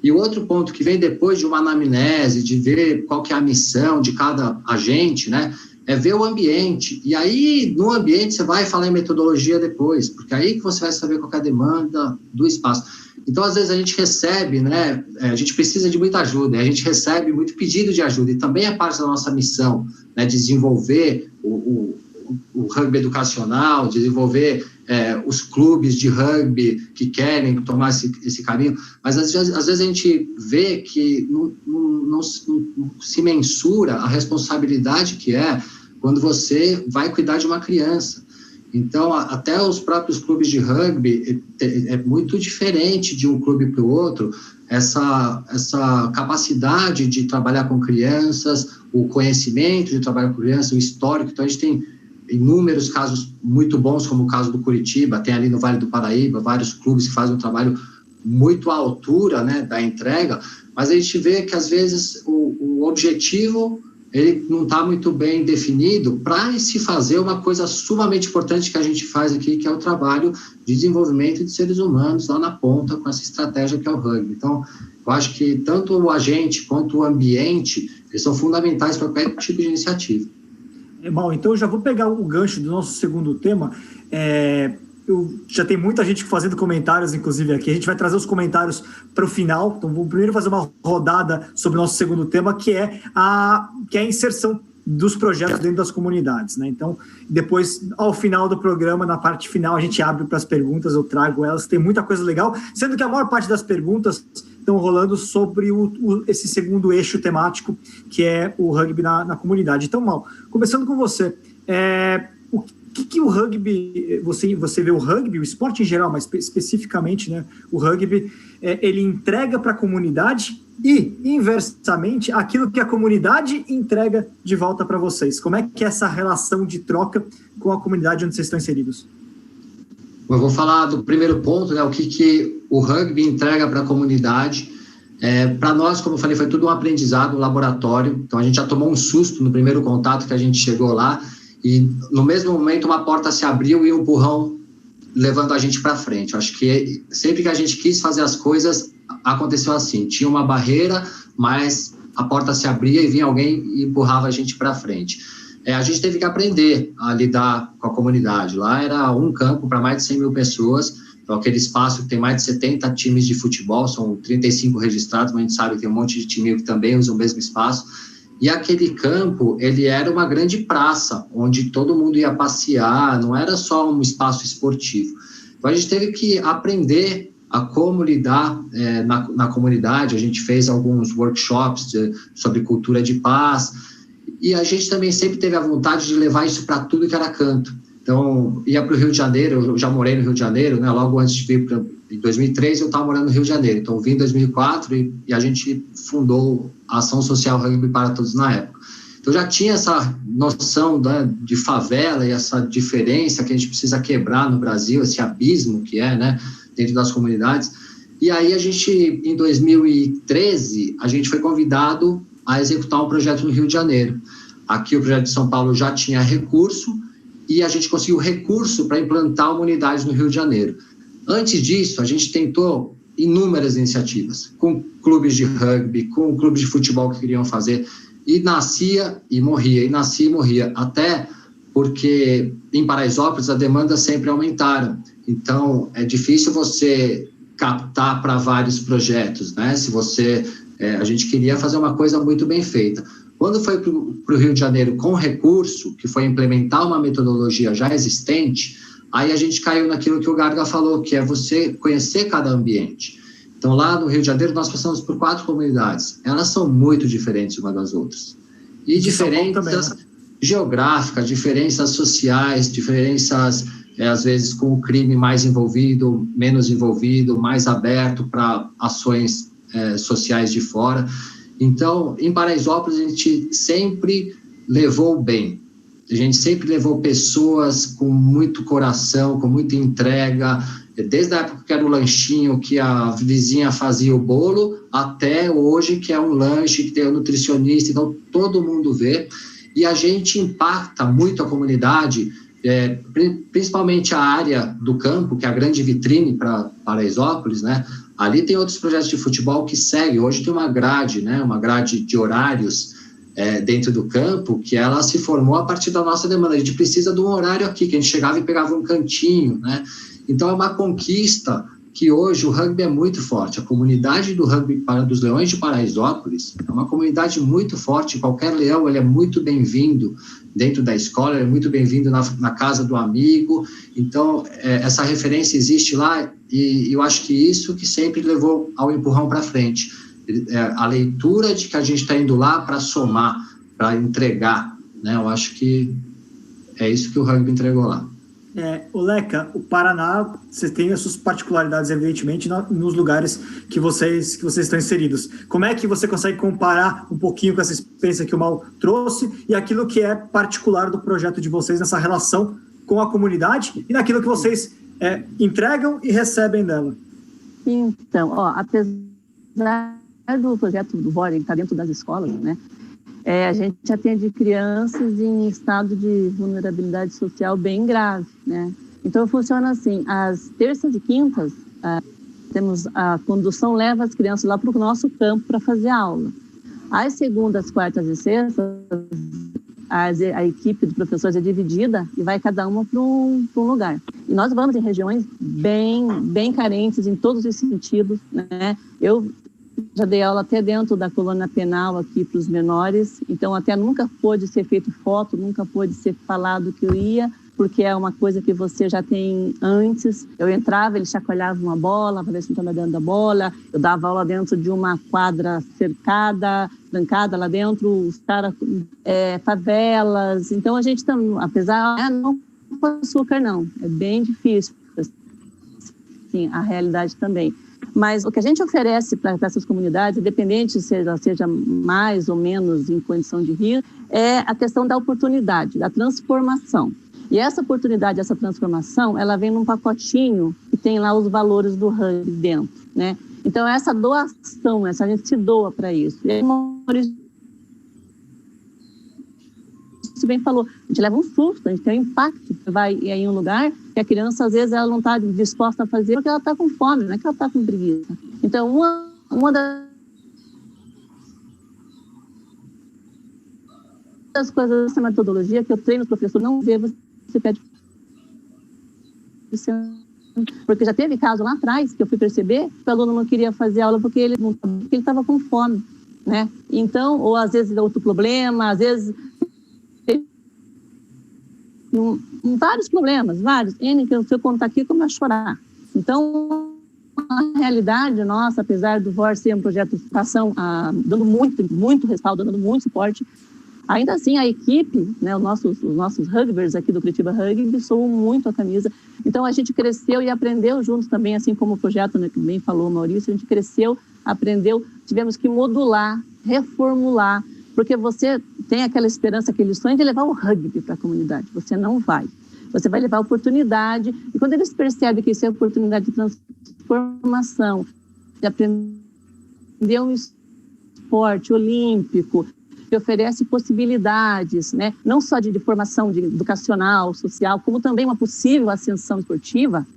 E o outro ponto que vem depois de uma anamnese, de ver qual que é a missão de cada agente, né? É ver o ambiente. E aí, no ambiente, você vai falar em metodologia depois, porque aí que você vai saber qual que é a demanda do espaço. Então, às vezes, a gente recebe, né? A gente precisa de muita ajuda, a gente recebe muito pedido de ajuda, e também é parte da nossa missão, né? Desenvolver o rugby educacional, desenvolver os clubes de rugby que querem tomar esse caminho, mas às vezes a gente vê que não se mensura a responsabilidade que é quando você vai cuidar de uma criança. Então, até os próprios clubes de rugby é muito diferente de um clube para o outro, essa capacidade de trabalhar com crianças, o conhecimento de trabalhar com crianças, o histórico. Então, a gente tem inúmeros casos muito bons, como o caso do Curitiba, tem ali no Vale do Paraíba vários clubes que fazem um trabalho muito à altura, né, da entrega, mas a gente vê que às vezes o objetivo ele não está muito bem definido para se fazer uma coisa sumamente importante que a gente faz aqui, que é o trabalho de desenvolvimento de seres humanos lá na ponta com essa estratégia que é o rugby. Então, eu acho que tanto o agente quanto o ambiente eles são fundamentais para qualquer tipo de iniciativa. Bom, então eu já vou pegar o gancho do nosso segundo tema. Já tem muita gente fazendo comentários, inclusive, aqui. A gente vai trazer os comentários para o final. Então, vou primeiro fazer uma rodada sobre o nosso segundo tema, que é a inserção dos projetos dentro das comunidades, né? Então, depois, ao final do programa, na parte final, a gente abre para as perguntas, eu trago elas. Tem muita coisa legal, sendo que a maior parte das perguntas estão rolando sobre esse segundo eixo temático, que é o rugby na comunidade. Então, Mal, começando com você, o que o rugby, você vê o rugby, o esporte em geral, mas especificamente, né, o rugby, ele entrega para a comunidade e, inversamente, aquilo que a comunidade entrega de volta para vocês. Como é que é essa relação de troca com a comunidade onde vocês estão inseridos? Eu vou falar do primeiro ponto, né, o que o rugby entrega para a comunidade. Para nós, como eu falei, foi tudo um aprendizado, um laboratório. Então, a gente já tomou um susto no primeiro contato que a gente chegou lá, e no mesmo momento uma porta se abriu e um empurrão levando a gente para frente. Eu acho que sempre que a gente quis fazer as coisas, aconteceu assim. Tinha uma barreira, mas a porta se abria e vinha alguém e empurrava a gente para frente. A gente teve que aprender a lidar com a comunidade. Lá era um campo para mais de 100 mil pessoas, então aquele espaço que tem mais de 70 times de futebol, são 35 registrados, mas a gente sabe que tem um monte de time que também usa o mesmo espaço. E aquele campo, ele era uma grande praça, onde todo mundo ia passear, não era só um espaço esportivo. Então, a gente teve que aprender a como lidar na comunidade. A gente fez alguns workshops sobre cultura de paz, e a gente também sempre teve a vontade de levar isso para tudo que era canto. Então, ia para o Rio de Janeiro, eu já morei no Rio de Janeiro, né? Logo antes de vir em 2003, eu estava morando no Rio de Janeiro. Então, eu vim em 2004 e a gente fundou a Ação Social Rugby para Todos na época. Então, já tinha essa noção, né, de favela e essa diferença que a gente precisa quebrar no Brasil, esse abismo que é, né, dentro das comunidades. E aí, em 2013, a gente foi convidado a executar um projeto no Rio de Janeiro. Aqui, o projeto de São Paulo já tinha recurso, e a gente conseguiu recurso para implantar uma unidade no Rio de Janeiro. Antes disso, a gente tentou inúmeras iniciativas, com clubes de rugby, com clubes de futebol que queriam fazer, e nascia e morria, até porque em Paraisópolis a demanda sempre aumentaram. Então, é difícil você captar para vários projetos, né? A gente queria fazer uma coisa muito bem feita. Quando foi para o Rio de Janeiro com recurso, que foi implementar uma metodologia já existente, aí a gente caiu naquilo que o Garga falou, que é você conhecer cada ambiente. Então, lá no Rio de Janeiro, nós passamos por 4 comunidades. Elas são muito diferentes umas das outras. E diferenças geográficas, diferenças sociais, diferenças, às vezes, com o crime mais envolvido, menos envolvido, mais aberto para ações sociais de fora. Então, em Paraisópolis, a gente sempre levou bem. A gente sempre levou pessoas com muito coração, com muita entrega, desde a época que era o lanchinho, que a vizinha fazia o bolo, até hoje, que é um lanche, que tem um nutricionista, então todo mundo vê. E a gente impacta muito a comunidade, principalmente a área do campo, que é a grande vitrine para Paraisópolis, né? Ali tem outros projetos de futebol que seguem. Hoje tem uma grade, né? Uma grade de horários dentro do campo, que ela se formou a partir da nossa demanda. A gente precisa de um horário aqui, que a gente chegava e pegava um cantinho, né? Então, é uma conquista que hoje o rugby é muito forte. A comunidade do rugby dos Leões de Paraisópolis é uma comunidade muito forte. Qualquer leão, ele é muito bem-vindo dentro da escola, ele é muito bem-vindo na casa do amigo. Então, essa referência existe lá e eu acho que isso que sempre levou ao empurrão para frente. A leitura de que a gente está indo lá para somar, para entregar, né? Eu acho que é isso que o rugby entregou lá. O Leca, o Paraná, você tem as suas particularidades, evidentemente, nos lugares que vocês estão inseridos. Como é que você consegue comparar um pouquinho com essa experiência que o Mal trouxe e aquilo que é particular do projeto de vocês nessa relação com a comunidade e naquilo que vocês entregam e recebem dela? Então, apesar do projeto do VORE, que está dentro das escolas, né? A gente atende crianças em estado de vulnerabilidade social bem grave, né? Então, funciona assim, às terças e quintas, temos a condução leva as crianças lá para o nosso campo para fazer aula. Às segundas, quartas e sextas, a equipe de professores é dividida e vai cada uma para um lugar. E nós vamos em regiões bem carentes em todos os sentidos, né? Eu já dei aula até dentro da colônia penal aqui para os menores, então até nunca pôde ser feito foto, nunca pôde ser falado que eu ia, porque é uma coisa que você já tem antes. Eu entrava, eles chacoalhavam uma bola para ver se não estava dentro da bola, eu dava aula dentro de uma quadra cercada, trancada lá dentro, os caras, favelas, então a gente também, apesar, não com açúcar não, é bem difícil, assim, a realidade também. Mas o que a gente oferece para essas comunidades, independente se ela seja mais ou menos em condição de risco, é a questão da oportunidade, da transformação. E essa oportunidade, essa transformação, ela vem num pacotinho que tem lá os valores do rugby dentro, né? Então, essa doação, a gente se doa para isso. E aí, você bem falou, a gente leva um susto, a gente tem um impacto. Você vai em um lugar que a criança, às vezes, ela não está disposta a fazer porque ela está com fome, não é que ela está com preguiça. Então, uma das coisas dessa metodologia que eu treino os professores, não vê, você pede. Porque já teve caso lá atrás que eu fui perceber que o aluno não queria fazer aula porque ele estava com fome, né? Então, ou às vezes é outro problema, às vezes vários problemas, vários. Se eu contar aqui, como eu chorar. Então, a realidade nossa, apesar do VOR ser um projeto de educação, dando muito respaldo, dando muito suporte, Ainda assim, a equipe, né, os nossos rugbyers aqui do Curitiba Rugby soam muito a camisa. Então, a gente cresceu e aprendeu juntos também, assim como o projeto, né, que bem falou o Maurício, a gente cresceu, aprendeu, tivemos que modular, reformular, porque você tem aquela esperança, aquele sonho de levar o rugby para a comunidade. Você não vai. Você vai levar a oportunidade, e quando eles percebem que isso é oportunidade de transformação, de aprender um esporte olímpico, que oferece possibilidades, né? Não só de formação educacional, social, como também uma possível ascensão esportiva,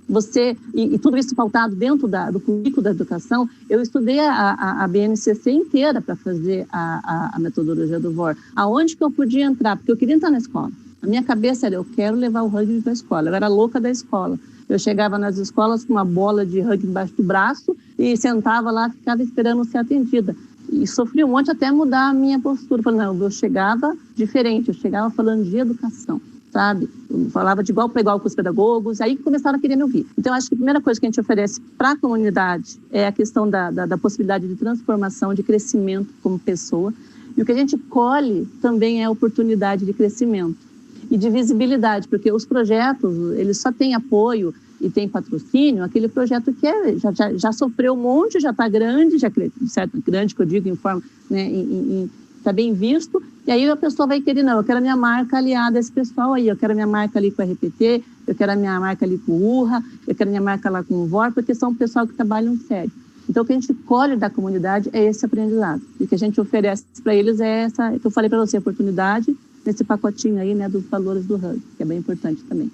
e tudo isso pautado dentro do currículo da educação. Eu estudei a BNCC inteira para fazer a metodologia do VOR. Aonde que eu podia entrar? Porque eu queria entrar na escola. A minha cabeça era, eu quero levar o rugby para a escola. Eu era louca da escola. Eu chegava nas escolas com uma bola de rugby embaixo do braço e sentava lá, ficava esperando ser atendida. E sofri um monte até mudar a minha postura. Falei, não, eu chegava diferente, eu chegava falando de educação, sabe? Eu falava de igual para igual com os pedagogos, aí começaram a querer me ouvir. Então, acho que a primeira coisa que a gente oferece para a comunidade é a questão da possibilidade de transformação, de crescimento como pessoa. E o que a gente colhe também é a oportunidade de crescimento e de visibilidade, porque os projetos, eles só têm apoio e tem patrocínio, aquele projeto que já sofreu um monte, já está grande, certo, grande que eu digo em forma, né, está bem visto, e aí a pessoa vai querer, não, eu quero a minha marca aliada a esse pessoal aí, eu quero a minha marca ali com a RPT, eu quero a minha marca ali com o URRA, eu quero a minha marca lá com o VOR, porque são um pessoal que trabalham sério. Então, o que a gente colhe da comunidade é esse aprendizado, e o que a gente oferece para eles é essa, que eu falei para você, a oportunidade, nesse pacotinho aí, né, dos valores do rugby, que é bem importante também.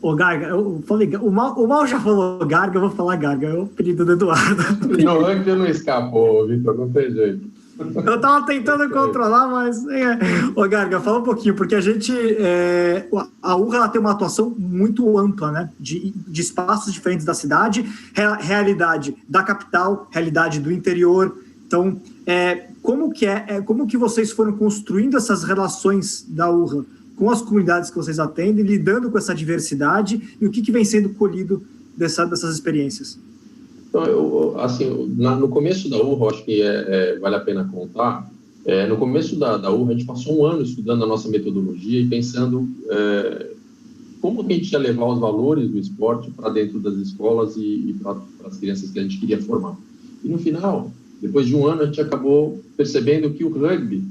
Ô, Garga, eu falei, o Mal já falou Garga, eu vou falar Garga, é o apelido do Eduardo. No rugby não escapou, Vitor, não tem jeito. Eu tava tentando controlar, mas... Ô, Garga, fala um pouquinho, porque a gente... a URRA ela tem uma atuação muito ampla, né? De espaços diferentes da cidade, realidade da capital, realidade do interior. Então, como que vocês foram construindo essas relações da URRA com as comunidades que vocês atendem, lidando com essa diversidade, e o que vem sendo colhido dessas experiências? Então, no começo da URRA, acho que vale a pena contar, no começo da URRA, a gente passou um ano estudando a nossa metodologia e pensando como que a gente ia levar os valores do esporte para dentro das escolas e para as crianças que a gente queria formar. E no final, depois de um ano, a gente acabou percebendo que o rugby,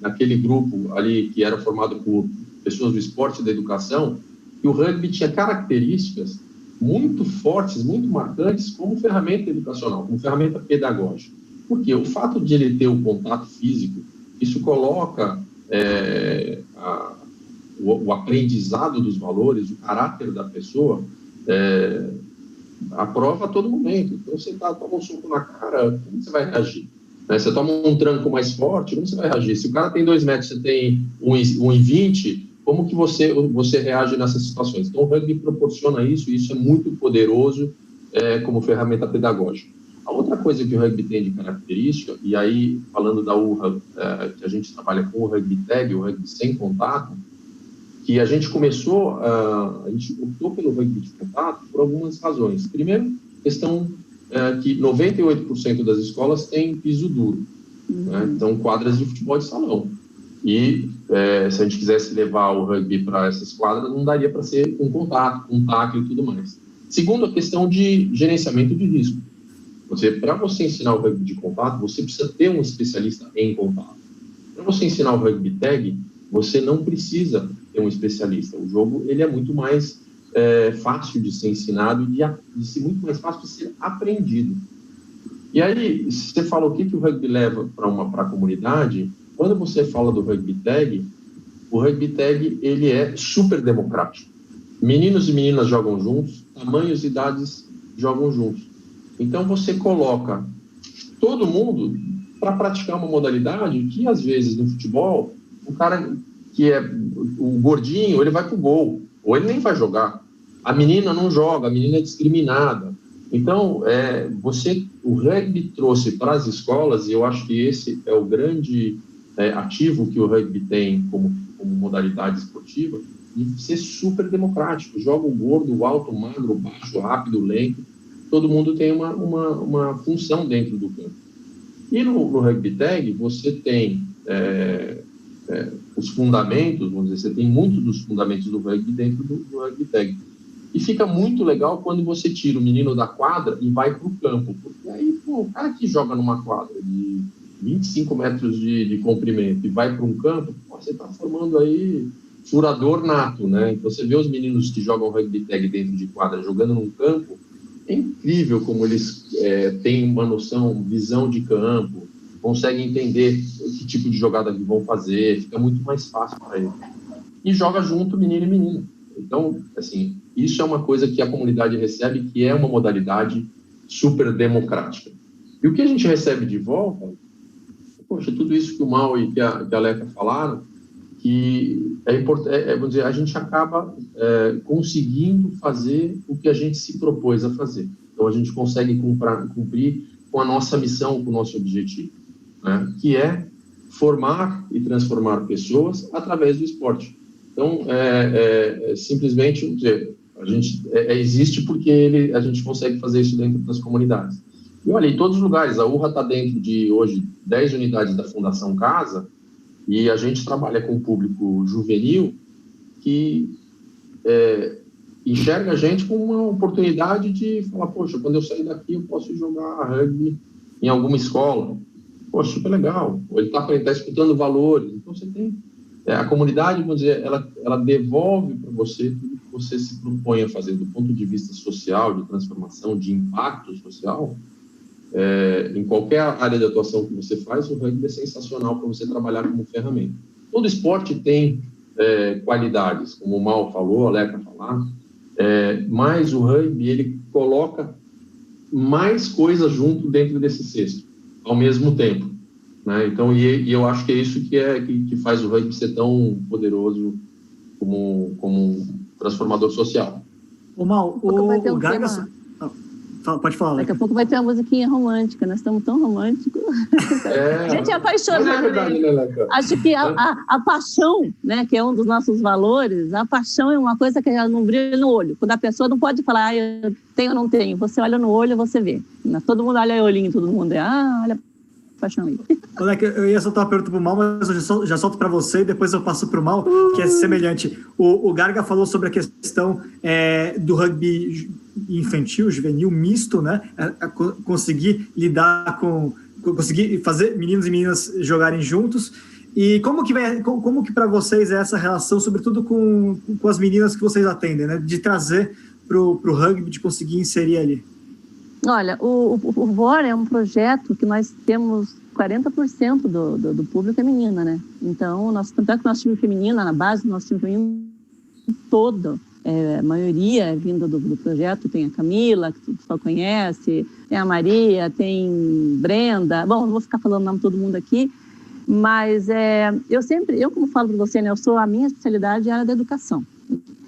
naquele grupo ali que era formado por pessoas do esporte e da educação, que o rugby tinha características muito fortes, muito marcantes como ferramenta educacional, como ferramenta pedagógica. Porque o fato de ele ter o contato físico, isso coloca o aprendizado dos valores, o caráter da pessoa, à prova a todo momento. Então, você toma um soco na cara, como você vai reagir? Você toma um tranco mais forte, como você vai reagir? Se o cara tem 2 metros, você tem 1,20, como que você reage nessas situações? Então, o rugby proporciona isso, e isso é muito poderoso como ferramenta pedagógica. A outra coisa que o rugby tem de característica, e aí, falando da URRA, que a gente trabalha com o rugby tag, o rugby sem contato, que a gente a gente optou pelo rugby de contato por algumas razões. Primeiro, questão que 98% das escolas têm piso duro, né? Então, quadras de futebol de salão. E se a gente quisesse levar o rugby para essas quadras, não daria para ser com contato, com tackle e tudo mais. Segundo, a questão de gerenciamento de risco. Para você ensinar o rugby de contato, você precisa ter um especialista em contato. Para você ensinar o rugby tag, você não precisa ter um especialista. O jogo ele é muito mais fácil de ser ensinado e de ser muito mais fácil de ser aprendido. E aí, você fala o que o rugby leva para a comunidade. Quando você fala do rugby tag, o rugby tag ele é super democrático. Meninos e meninas jogam juntos, tamanhos e idades jogam juntos. Então, você coloca todo mundo para praticar uma modalidade que, às vezes, no futebol, o cara que é o gordinho, ele vai para o gol, ou ele nem vai jogar. A menina não joga, a menina é discriminada. Então, o rugby trouxe para as escolas, e eu acho que esse é o grande ativo que o rugby tem como modalidade esportiva, de ser super democrático. Joga o gordo, o alto, o magro, o baixo, o rápido, o lento. Todo mundo tem uma função dentro do campo. E no rugby tag, você tem os fundamentos, vamos dizer, você tem muitos dos fundamentos do rugby dentro do rugby tag. E fica muito legal quando você tira o menino da quadra e vai para o campo, porque aí, pô, o cara que joga numa quadra de 25 metros de comprimento e vai para um campo, pô, você está formando aí furador nato, né? Então você vê os meninos que jogam rugby tag dentro de quadra jogando num campo, é incrível como eles têm uma noção, visão de campo, conseguem entender que tipo de jogada que vão fazer, fica muito mais fácil para eles. E joga junto menino e menina. Então, assim, isso é uma coisa que a comunidade recebe, que é uma modalidade super democrática. E o que a gente recebe de volta, poxa, tudo isso que o Mal e que a Leca falaram, que é importante, vamos dizer, a gente acaba conseguindo fazer o que a gente se propôs a fazer. Então, a gente consegue cumprir com a nossa missão, com o nosso objetivo, né? Que é formar e transformar pessoas através do esporte. Então, simplesmente, vamos dizer, a gente existe porque a gente consegue fazer isso dentro das comunidades. E olha, em todos os lugares, a URRA está dentro de, hoje, 10 unidades da Fundação Casa, e a gente trabalha com o público juvenil que enxerga a gente como uma oportunidade de falar, poxa, quando eu sair daqui eu posso jogar rugby em alguma escola. Poxa, super legal. Ou ele está escutando valores. Então, você tem... a comunidade, vamos dizer, ela devolve para você tudo que você se propõe a fazer do ponto de vista social, de transformação, de impacto social. Em qualquer área de atuação que você faz, o rugby é sensacional para você trabalhar como ferramenta. Todo esporte tem qualidades, como o Mal falou, a Leca falar, mas o rugby, ele coloca mais coisas junto dentro desse cesto, ao mesmo tempo, né? Então, e eu acho que é isso que faz o rugby ser tão poderoso como um transformador social. O Mal, o Garga... Pode falar. Daqui a pouco vai ter uma musiquinha romântica. Nós estamos tão românticos. A gente é apaixonado. É verdade, né, Leca? Acho que a paixão, né, que é um dos nossos valores, a paixão é uma coisa que não brilha no olho. Quando a pessoa não pode falar, eu tenho ou não tenho. Você olha no olho, você vê. Todo mundo olha o olhinho, todo mundo olha a paixão aí. Leca, eu ia soltar uma pergunta pro Mal, mas eu já solto para você e depois eu passo pro Mal, que é semelhante. O Garga falou sobre a questão do rugby infantil, juvenil, misto, né? Conseguir lidar conseguir fazer meninos e meninas jogarem juntos. E como que para vocês é essa relação, sobretudo com as meninas que vocês atendem, né? De trazer pro rugby, de conseguir inserir ali? Olha, o VOR é um projeto que nós temos 40% do público é menina, né? Então, tanto é que nosso time feminino, na base do nosso time feminino todo, a maioria é vinda do projeto, tem a Camila, que tu só conhece, tem a Maria, tem Brenda, bom, não vou ficar falando o nome de todo mundo aqui, mas eu como falo para você, né, a minha especialidade é a área da educação.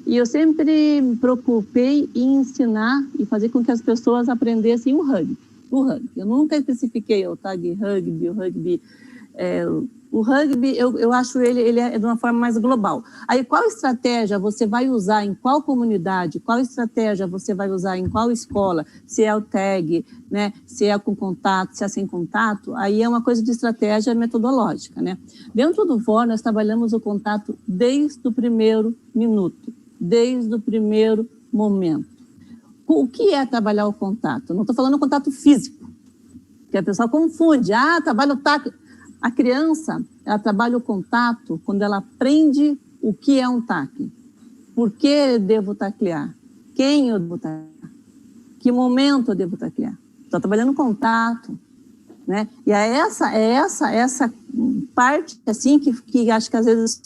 E eu sempre me preocupei em ensinar e fazer com que as pessoas aprendessem o rugby. Eu nunca especifiquei o tag rugby, o rugby... O rugby, eu acho ele é de uma forma mais global. Aí, qual estratégia você vai usar em qual comunidade? Qual estratégia você vai usar em qual escola? Se é o tag, né? Se é com contato, se é sem contato? Aí é uma coisa de estratégia metodológica, né? Dentro do VOR, nós trabalhamos o contato desde o primeiro minuto, desde o primeiro momento. O que é trabalhar o contato? Não estou falando contato físico, porque a pessoa confunde. Trabalha o tackle. A criança, ela trabalha o contato quando ela aprende o que é um tackle. Por que eu devo taclear? Quem eu devo taclear? Que momento eu devo taclear? Estou trabalhando contato, né? E é essa parte assim que acho que às vezes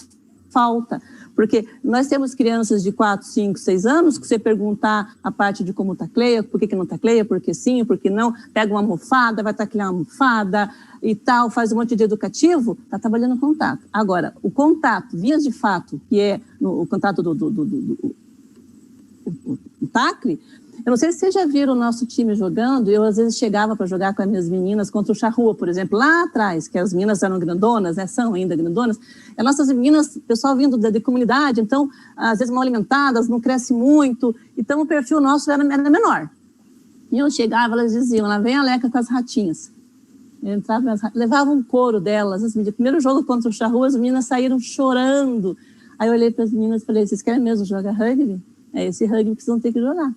falta. Porque nós temos crianças de 4, 5, 6 anos que você perguntar a parte de como tacleia, por que não tacleia, por que sim, por que não, pega uma almofada, vai taclear uma almofada e tal, faz um monte de educativo, está trabalhando contato. Agora, o contato, vias de fato, que é o contato do tacle, eu não sei se vocês já viram o nosso time jogando, eu às vezes chegava para jogar com as minhas meninas contra o Charrua, por exemplo, lá atrás, que as meninas eram grandonas, né, são ainda grandonas, as nossas meninas, pessoal vindo da comunidade, então, às vezes mal alimentadas, não cresce muito, então o perfil nosso era menor. E eu chegava, elas diziam, lá vem a Leca com as ratinhas. Levava um coro delas. Assim, no primeiro jogo contra o Charrua, as meninas saíram chorando. Aí eu olhei para as meninas e falei, vocês querem mesmo jogar rugby? É esse rugby que vocês vão ter que jogar.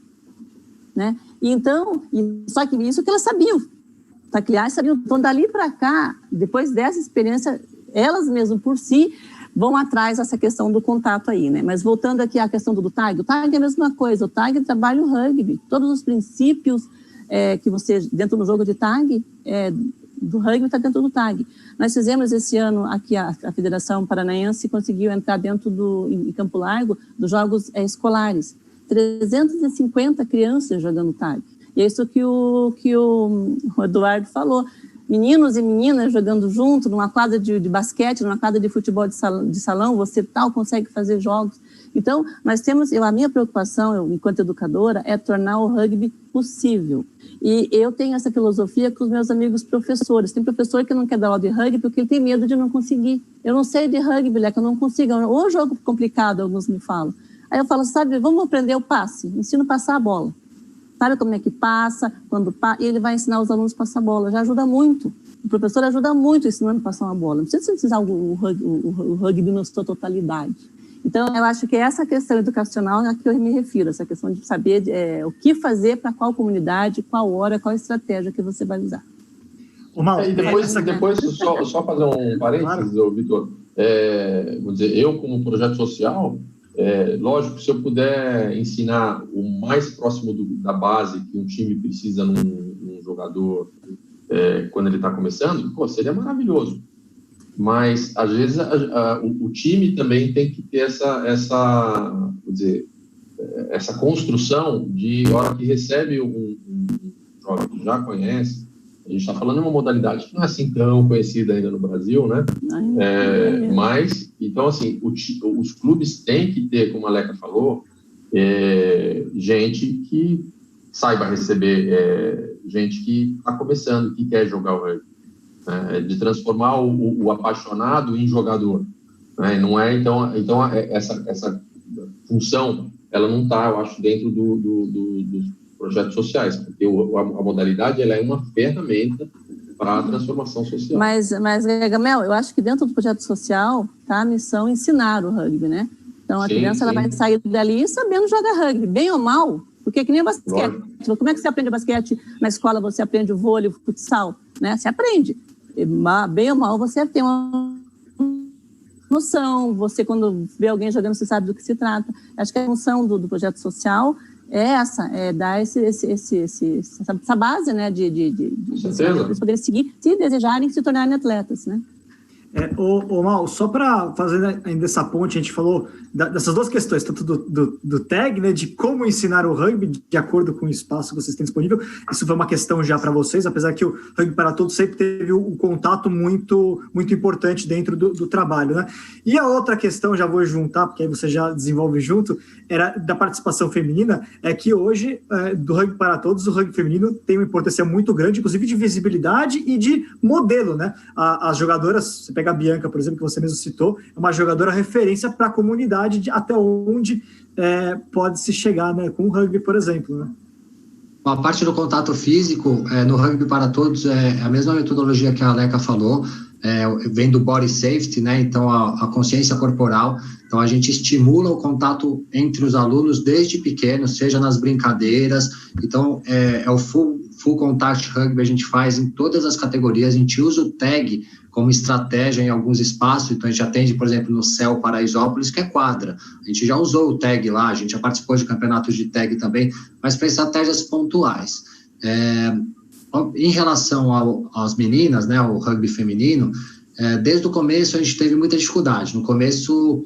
Né? E então, só que isso que elas sabiam. Taclear, sabiam. Então, dali para cá, depois dessa experiência, elas mesmas por si vão atrás dessa questão do contato aí, né? Mas voltando aqui à questão do tag, o tag é a mesma coisa, o tag trabalha o rugby, todos os princípios que você, dentro do jogo de tag, do rugby está dentro do tag. Nós fizemos esse ano, aqui a Federação Paranaense conseguiu entrar dentro em Campo Largo, dos jogos escolares, 350 crianças jogando tag. E é isso que o Eduardo falou, meninos e meninas jogando junto, numa quadra de basquete, numa quadra de futebol de salão, você consegue fazer jogos. Então, nós temos, a minha preocupação, enquanto educadora, é tornar o rugby possível. E eu tenho essa filosofia com os meus amigos professores. Tem professor que não quer dar aula de rugby porque ele tem medo de não conseguir. Eu não sei de rugby, Leca, eu não consigo. Ou jogo complicado, alguns me falam. Aí eu falo, sabe, vamos aprender o passe. Ensino a passar a bola. Sabe como é que passa, e ele vai ensinar os alunos a passar a bola. Já ajuda muito. O professor ajuda muito ensinando a passar uma bola. Não precisa ensinar o rugby na sua totalidade. Então, eu acho que essa questão educacional é a que eu me refiro, essa questão de saber o que fazer para qual comunidade, qual hora, qual estratégia que você vai usar. E depois só fazer um parênteses, claro. Vitor, vou dizer, eu como projeto social, lógico, se eu puder ensinar o mais próximo da base que um time precisa num jogador quando ele está começando, seria maravilhoso. Mas, às vezes, o time também tem que ter essa construção de hora que recebe um jovem que já conhece. A gente está falando de uma modalidade que não é assim tão conhecida ainda no Brasil, né? Mas, então, assim, os clubes têm que ter, como a Leca falou, gente que saiba receber, gente que está começando, que quer jogar o rugby. De transformar o apaixonado em jogador. Né? Não é, então essa função, ela não está, eu acho, dentro dos projetos sociais, porque a modalidade ela é uma ferramenta para a transformação social. Mas Gamel, eu acho que dentro do projeto social está a missão ensinar o rugby, né? Então, a criança ela vai sair dali sabendo jogar rugby, bem ou mal, porque é que nem basquete. Claro. Como é que você aprende basquete na escola? Você aprende o vôlei, o futsal, né? Você aprende. Bem ou mal, você tem uma noção. Você, quando vê alguém jogando, você sabe do que se trata. Acho que a função do projeto social é essa, dar essa base, né, de eles poderem seguir, se desejarem se tornarem atletas, né? Mal, só para fazer ainda essa ponte, a gente falou dessas duas questões, tanto do tag, né, de como ensinar o rugby de acordo com o espaço que vocês têm disponível. Isso foi uma questão já para vocês, apesar que o Rugby para Todos sempre teve um contato muito, muito importante dentro do trabalho, né? E a outra questão, já vou juntar, porque aí você já desenvolve junto, era da participação feminina, é que hoje, do Rugby para Todos, o rugby feminino tem uma importância muito grande, inclusive de visibilidade e de modelo, né? As jogadoras, você pega a Bianca, por exemplo, que você mesmo citou, é uma jogadora referência para a comunidade até onde pode se chegar, né, com o rugby, por exemplo, né? A parte do contato físico, no Rugby para Todos, é a mesma metodologia que a Leca falou, vem do body safety, né? Então a consciência corporal. Então a gente estimula o contato entre os alunos desde pequenos, seja nas brincadeiras. Então o full contact rugby a gente faz em todas as categorias. A gente usa o tag como estratégia em alguns espaços. Então a gente atende, por exemplo, no CEL Paraisópolis, que é quadra. A gente já usou o tag lá, a gente já participou de campeonatos de tag também, mas para estratégias pontuais. Em relação às meninas, né, o rugby feminino, desde o começo a gente teve muita dificuldade. No começo,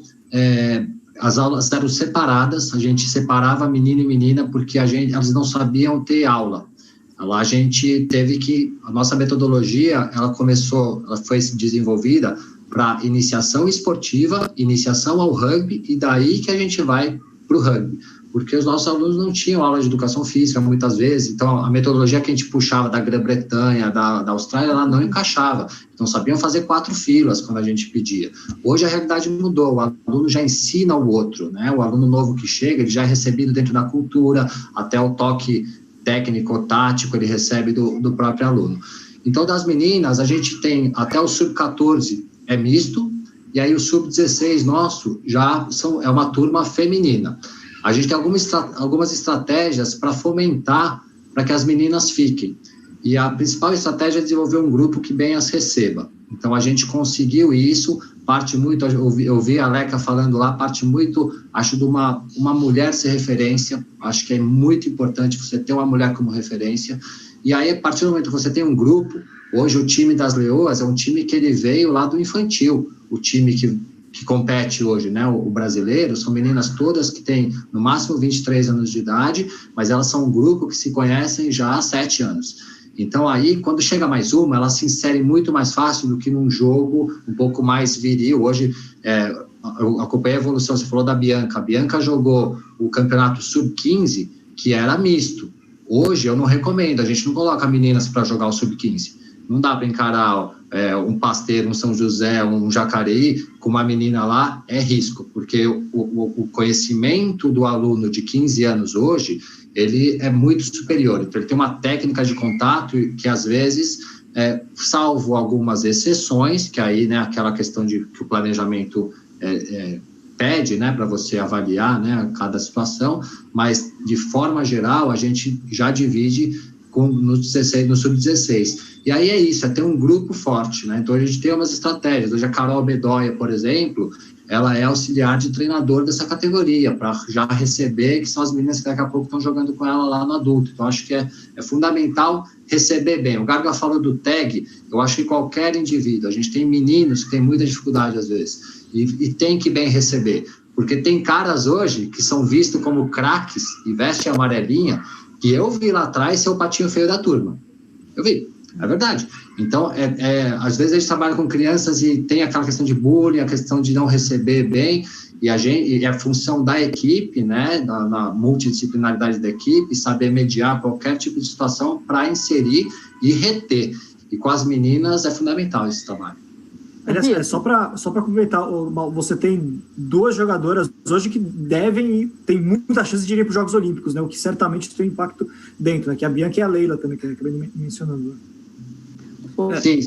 as aulas eram separadas, a gente separava menino e menina porque elas não sabiam ter aula. Lá a gente teve que, a nossa metodologia, ela foi desenvolvida para iniciação esportiva, iniciação ao rugby, e daí que a gente vai para o rugby. Porque os nossos alunos não tinham aula de educação física muitas vezes, então a metodologia que a gente puxava da Grã-Bretanha, da Austrália, ela não encaixava. Então sabiam fazer 4 filas quando a gente pedia. Hoje a realidade mudou, o aluno já ensina o outro, né? O aluno novo que chega, ele já é recebido dentro da cultura, até o toque técnico, tático, ele recebe do próprio aluno. Então, das meninas, a gente tem até o sub-14 é misto, e aí o sub-16 nosso já é uma turma feminina. A gente tem algumas estratégias para fomentar para que as meninas fiquem. E a principal estratégia é desenvolver um grupo que bem as receba. Então, a gente conseguiu isso, parte muito, eu vi a Leca falando lá, parte muito, acho, de uma mulher ser referência, acho que é muito importante você ter uma mulher como referência. E aí, a partir do momento que você tem um grupo, hoje o time das Leoas é um time que ele veio lá do infantil, o time que compete hoje, né, o brasileiro, são meninas todas que têm no máximo 23 anos de idade, mas elas são um grupo que se conhecem já há 7 anos. Então, aí, quando chega mais uma, ela se insere muito mais fácil do que num jogo um pouco mais viril. Hoje, eu acompanhei a evolução, você falou da Bianca. A Bianca jogou o campeonato sub-15, que era misto. Hoje, eu não recomendo, a gente não coloca meninas para jogar o sub-15. Não dá para encarar um Pasteiro, um São José, um Jacareí, com uma menina lá, é risco, porque o conhecimento do aluno de 15 anos hoje, ele é muito superior. Então, ele tem uma técnica de contato que, às vezes, salvo algumas exceções, que aí, né, aquela questão de que o planejamento pede, né, para você avaliar, né, cada situação, mas, de forma geral, a gente já divide no sub-16. E aí é isso, é ter um grupo forte, né? Então, a gente tem umas estratégias. Hoje, a Carol Bedoya, por exemplo, ela é auxiliar de treinador dessa categoria, para já receber, que são as meninas que daqui a pouco estão jogando com ela lá no adulto. Então, acho que é fundamental receber bem. O Garga falou do tag, eu acho que qualquer indivíduo, a gente tem meninos que têm muita dificuldade às vezes, e tem que bem receber, porque tem caras hoje que são vistos como craques e vestem amarelinha, que eu vi lá atrás ser o patinho feio da turma. Eu vi. É verdade. Então, às vezes a gente trabalha com crianças e tem aquela questão de bullying, a questão de não receber bem, e a função da equipe, né, na multidisciplinaridade da equipe, saber mediar qualquer tipo de situação para inserir e reter. E com as meninas é fundamental esse trabalho. Aliás, só para complementar, você tem 2 jogadoras hoje que tem muita chance de ir para os Jogos Olímpicos, né? O que certamente tem impacto dentro, né? Que é a Bianca e a Leila também, que eu acabei mencionando. Sim.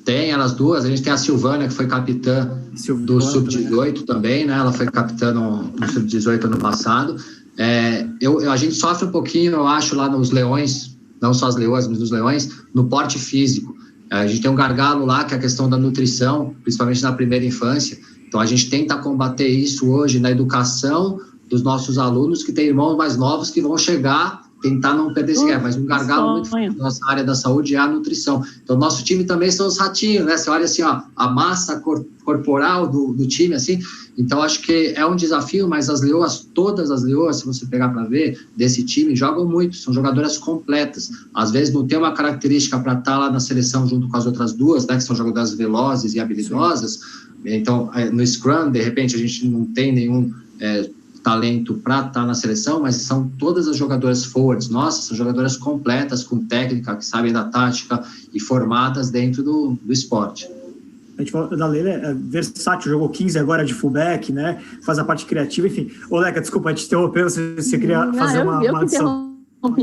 Tem elas duas, a gente tem a Silvana, que foi capitã do Sub-18 também, né? Ela foi capitã no Sub-18 ano passado. A gente sofre um pouquinho, eu acho, lá nos Leões, não só as Leoas, mas nos Leões, no porte físico. A gente tem um gargalo lá, que é a questão da nutrição, principalmente na primeira infância. Então, a gente tenta combater isso hoje na educação dos nossos alunos, que têm irmãos mais novos que vão chegar, tentar não perder esse gap, mas um gargalo muito forte na nossa área da saúde é a nutrição. Então, nosso time também são os ratinhos, né? Você olha assim, ó, a massa corporal do time, assim. Então, acho que é um desafio, mas as Leoas, todas as Leoas, se você pegar para ver, desse time, jogam muito, são jogadoras completas. Às vezes não tem uma característica para estar lá na seleção junto com as outras duas, né? Que são jogadoras velozes e habilidosas. Sim. Então, no Scrum, de repente, a gente não tem nenhum talento para estar na seleção, mas são todas as jogadoras forwards nossas, são jogadoras completas, com técnica, que sabem da tática e formadas dentro do esporte. A gente falou da Leila, é versátil, jogou 15 agora de fullback, né? Faz a parte criativa, enfim. Ô, Leca, desculpa, a gente interrompeu, você queria fazer uma adição.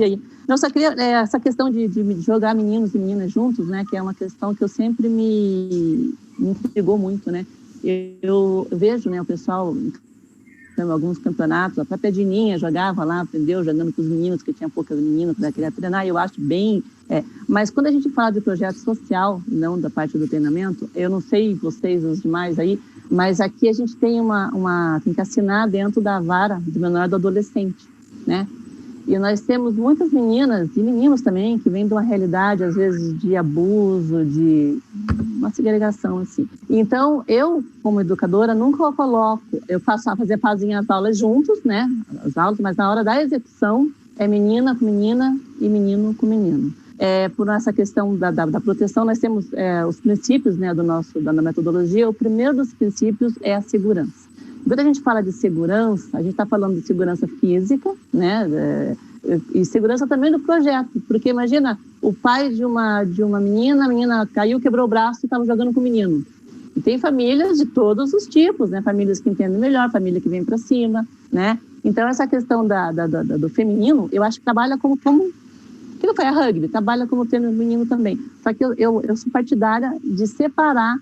Aí. Não, só queria, essa questão de jogar meninos e meninas juntos, né? Que é uma questão que eu sempre me intrigou muito, né? Eu vejo, né, o pessoal... alguns campeonatos, a própria Dininha jogava lá, aprendeu jogando com os meninos, que tinha poucas meninas para querer treinar, eu acho bem... Mas quando a gente fala de projeto social, não da parte do treinamento, eu não sei vocês, os demais aí, mas aqui a gente tem tem que assinar dentro da vara do menor do adolescente, né? E nós temos muitas meninas e meninos também que vêm de uma realidade, às vezes, de abuso, de uma segregação, assim. Então, eu, como educadora, nunca coloco, eu faço fazer as aulas juntos, né? As aulas, mas na hora da execução é menina com menina e menino com menino. Por essa questão da proteção, nós temos os princípios, né, da metodologia. O primeiro dos princípios é a segurança. Quando a gente fala de segurança, a gente está falando de segurança física, né? E segurança também do projeto, porque imagina o pai de uma menina, a menina caiu, quebrou o braço e estava jogando com o menino. E tem famílias de todos os tipos, né? Famílias que entendem melhor, família que vem para cima, né? Então essa questão do feminino, eu acho que trabalha como que eu falei, a rugby trabalha como treino menino também. Só que eu sou partidária de separar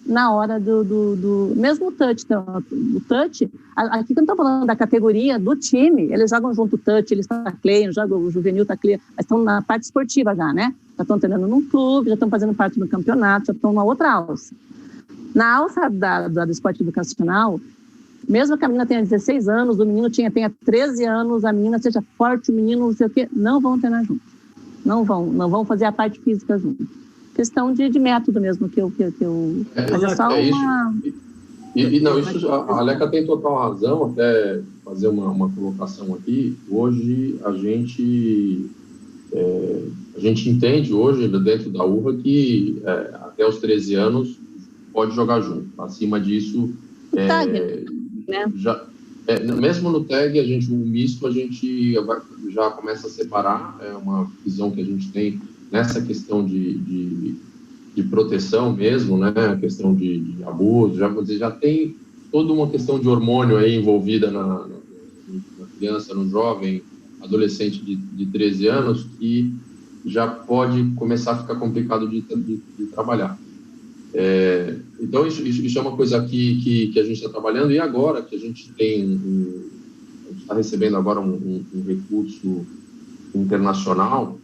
na hora do mesmo touch. Então, o touch, aqui que eu não estou falando da categoria do time, eles jogam junto o touch, eles tacleiam, jogam o juvenil tacleia, mas estão na parte esportiva já, né? Já estão treinando num clube, já estão fazendo parte do campeonato, já estão numa outra alça. Na alça do esporte educacional, mesmo que a menina tenha 16 anos, o menino tenha 13 anos, a menina seja forte, o menino não sei o quê, não vão treinar junto. Não vão fazer a parte física junto. Questão de método mesmo que eu mas é só uma... Isso, a Aleca tem total razão, até fazer uma colocação aqui. Hoje a gente entende hoje dentro da URRA que até os 13 anos pode jogar junto. Acima disso, né? Mesmo no tag, o misto a gente já começa a separar, é uma visão que a gente tem nessa questão de proteção mesmo, né? A questão de abuso, já tem toda uma questão de hormônio aí envolvida na criança, no jovem, adolescente de 13 anos, que já pode começar a ficar complicado de trabalhar. Então, isso é uma coisa que a gente está trabalhando, e agora que a gente está recebendo agora um recurso internacional,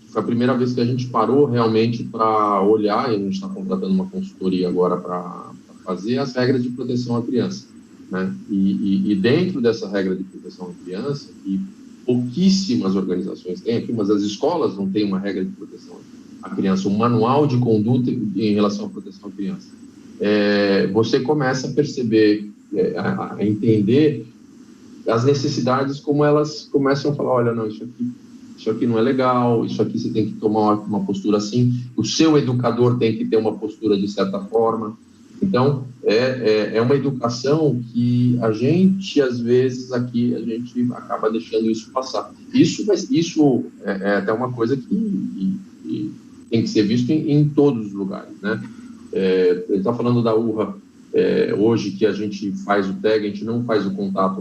foi a primeira vez que a gente parou realmente para olhar, e a gente está contratando uma consultoria agora para fazer as regras de proteção à criança, né? E dentro dessa regra de proteção à criança, que pouquíssimas organizações têm aqui, mas as escolas não têm uma regra de proteção à criança, um manual de conduta em relação à proteção à criança. Você começa a perceber, a entender as necessidades, como elas começam a falar, olha, não, isso aqui não é legal, isso aqui você tem que tomar uma postura assim, o seu educador tem que ter uma postura de certa forma. Então, é uma educação que a gente, às vezes, aqui, a gente acaba deixando isso passar. Isso é até uma coisa que tem que ser visto em todos os lugares, né? Ele está falando da URRA, hoje, que a gente faz o tag, a gente não faz o contato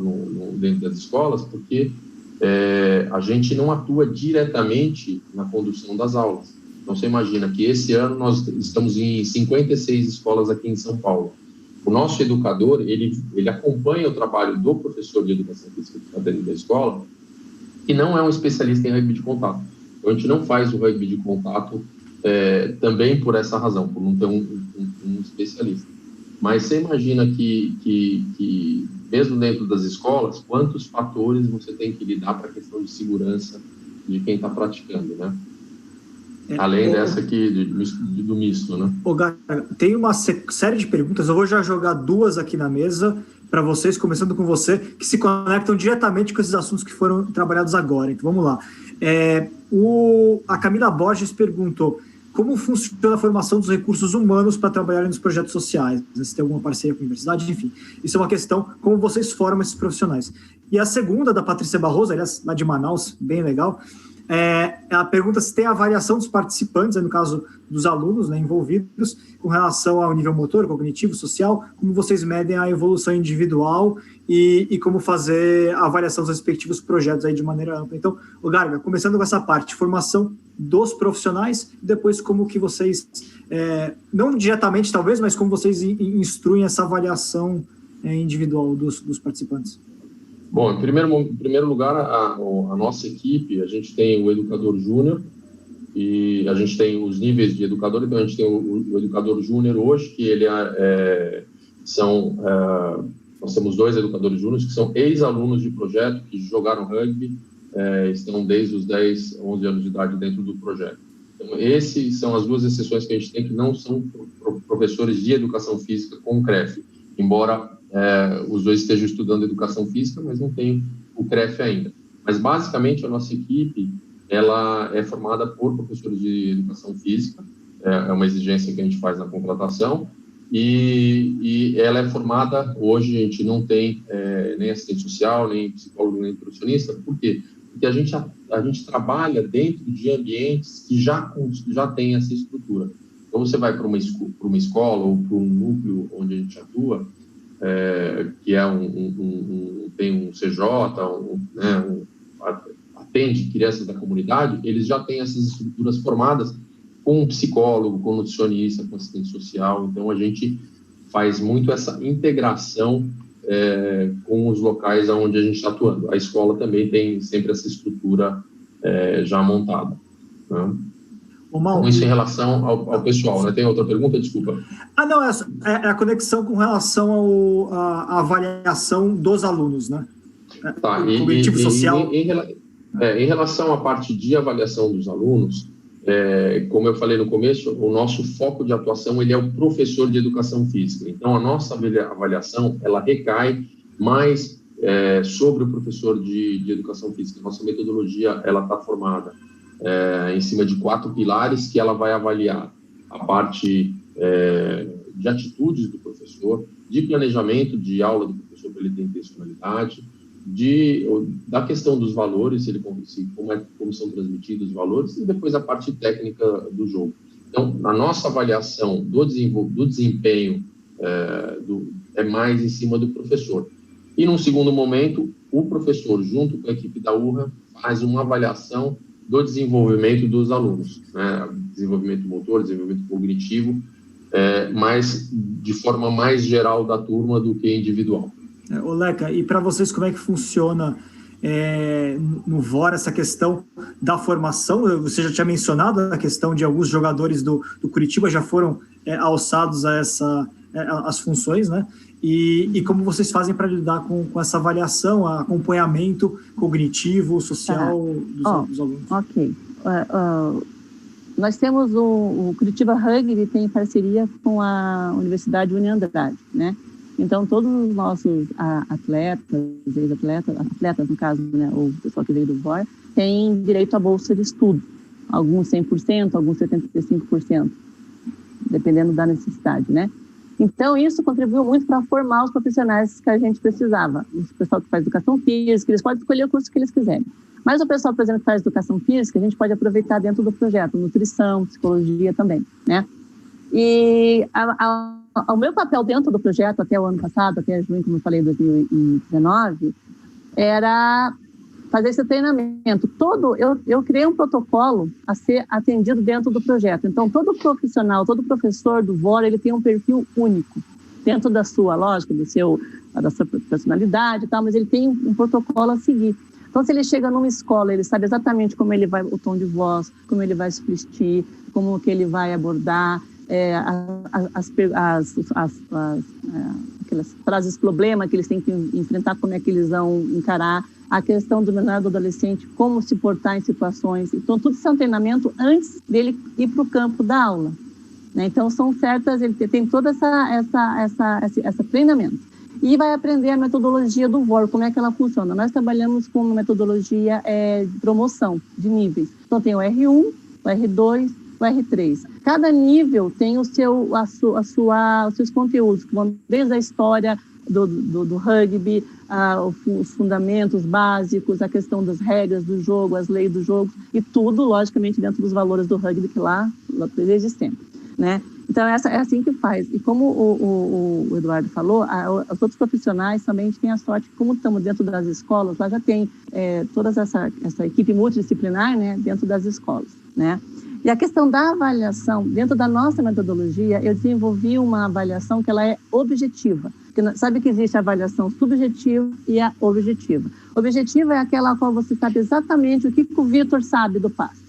dentro das escolas, porque a gente não atua diretamente na condução das aulas. Então, você imagina que esse ano nós estamos em 56 escolas aqui em São Paulo. O nosso educador, ele acompanha o trabalho do professor de educação física que está dentro da escola, que não é um especialista em rugby de contato. Então, a gente não faz o rugby de contato também por essa razão, por não ter um especialista. Mas você imagina que mesmo dentro das escolas, quantos fatores você tem que lidar para a questão de segurança de quem está praticando, né? Além dessa aqui do misto, né? Gara, tem uma série de perguntas, eu vou já jogar duas aqui na mesa para vocês, começando com você, que se conectam diretamente com esses assuntos que foram trabalhados agora. Então, vamos lá. A Camila Borges perguntou: como funciona a formação dos recursos humanos para trabalharem nos projetos sociais? Se tem alguma parceria com a universidade, enfim. Isso é uma questão, como vocês formam esses profissionais. E a segunda, da Patrícia Barroso, aliás, lá de Manaus, bem legal, ela pergunta se tem avaliação dos participantes, no caso dos alunos, né, envolvidos, com relação ao nível motor, cognitivo, social, como vocês medem a evolução individual e como fazer a avaliação dos respectivos projetos aí de maneira ampla. Então, Garga, começando com essa parte, formação dos profissionais, e depois como que vocês, não diretamente talvez, mas como vocês instruem essa avaliação individual dos participantes. Bom, em primeiro lugar, a nossa equipe, a gente tem o educador júnior e a gente tem os níveis de educador. Então, a gente tem o educador júnior hoje, que ele nós temos 2 educadores júniores que são ex-alunos de projeto, que jogaram rugby, estão desde os 10, 11 anos de idade dentro do projeto. Então, esses são as 2 exceções que a gente tem, que não são professores de educação física com CREF, embora os 2 estejam estudando educação física, mas não tem o CREF ainda. Mas, basicamente, a nossa equipe ela é formada por professores de educação física, é uma exigência que a gente faz na contratação, e ela é formada, hoje a gente não tem nem assistente social, nem psicólogo, nem nutricionista. Por quê? Porque a gente trabalha dentro de ambientes que já tem essa estrutura. Então, você vai para uma escola ou para um núcleo onde a gente atua, que tem um CJ, atende crianças da comunidade, eles já têm essas estruturas formadas com um psicólogo, com um nutricionista, com assistente social. Então, a gente faz muito essa integração com os locais onde a gente está atuando. A escola também tem sempre essa estrutura já montada, né? Então, isso em relação ao pessoal, né? Tem outra pergunta? Desculpa. Não, é a conexão com relação à avaliação dos alunos, né? Tá, cognitivo social. Em relação à parte de avaliação dos alunos, como eu falei no começo, o nosso foco de atuação ele é o professor de educação física. Então, a nossa avaliação, ela recai mais sobre o professor de educação física. Nossa metodologia, ela está formada em cima de 4 pilares que ela vai avaliar a parte de atitudes do professor, de planejamento de aula do professor para ele ter intencionalidade, da questão dos valores, como são transmitidos os valores, e depois a parte técnica do jogo. Então, a nossa avaliação do desempenho é mais em cima do professor. E, num segundo momento, o professor, junto com a equipe da URRA, faz uma avaliação do desenvolvimento dos alunos, né? Desenvolvimento motor, desenvolvimento cognitivo, mas de forma mais geral da turma do que individual. Leca, e para vocês como é que funciona no VOR essa questão da formação? Você já tinha mencionado a questão de alguns jogadores do Curitiba já foram alçados a as funções, né? E como vocês fazem para lidar com essa avaliação, acompanhamento cognitivo, social dos alunos? Ok. Nós temos o Curitiba Rugby, tem parceria com a Universidade Uni Andrade, né? Então, todos os nossos atletas no caso, né, o pessoal que veio do VOR, têm direito à bolsa de estudo. Alguns 100%, alguns 75%, dependendo da necessidade, né? Então, isso contribuiu muito para formar os profissionais que a gente precisava. O pessoal que faz educação física, eles podem escolher o curso que eles quiserem. Mas o pessoal, por exemplo, que faz educação física, a gente pode aproveitar dentro do projeto, nutrição, psicologia também, né? E o meu papel dentro do projeto, até o ano passado, até junho, como eu falei, 2019, era fazer esse treinamento. Eu criei um protocolo a ser atendido dentro do projeto. Então, todo profissional, todo professor do VOR, ele tem um perfil único, dentro da sua lógica, da sua personalidade e tal, mas ele tem um protocolo a seguir. Então, se ele chega numa escola, ele sabe exatamente como ele vai, o tom de voz, como ele vai se vestir, como que ele vai abordar, aquelas frases problema que eles têm que enfrentar, como é que eles vão encarar, a questão do menor do adolescente, como se portar em situações. Então, tudo isso é um treinamento antes dele ir para o campo da aula, né? Então, são certas, ele tem todo esse treinamento. E vai aprender a metodologia do VOR, como é que ela funciona. Nós trabalhamos com uma metodologia de promoção de níveis. Então, tem o R1, o R2, o R3. Cada nível tem os seus conteúdos, que vão desde a história do rugby, os fundamentos básicos, a questão das regras do jogo, as leis do jogo, e tudo, logicamente, dentro dos valores do rugby, que lá desde sempre, né? Então, é assim que faz. E como o Eduardo falou, os outros profissionais também têm a sorte, como estamos dentro das escolas, lá já tem toda essa equipe multidisciplinar, né, dentro das escolas, né? E a questão da avaliação, dentro da nossa metodologia, eu desenvolvi uma avaliação que ela é objetiva. Porque sabe que existe a avaliação subjetiva e a objetiva. Objetiva é aquela a qual você sabe exatamente o que o Vitor sabe do passe.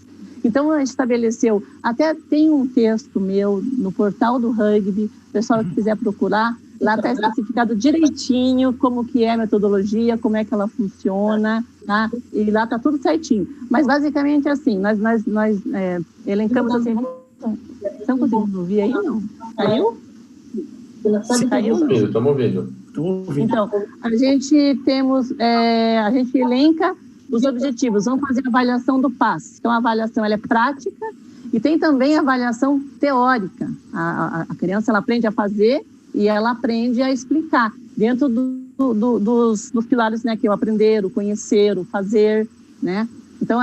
Então, a gente estabeleceu, até tem um texto meu no portal do rugby, o pessoal que quiser procurar, lá está especificado direitinho como que é a metodologia, como é que ela funciona, tá? E lá está tudo certinho. Mas, basicamente, assim, nós elencamos assim... Você não conseguiu ouvir aí, não? Caiu? Caiu? Estamos ouvindo. Então, a gente elenca os objetivos. Vamos fazer a avaliação do passe. Então, a avaliação ela é prática e tem também a avaliação teórica. A criança ela aprende a fazer e ela aprende a explicar dentro dos pilares, né, que é o aprender, o conhecer, o fazer, né? Então,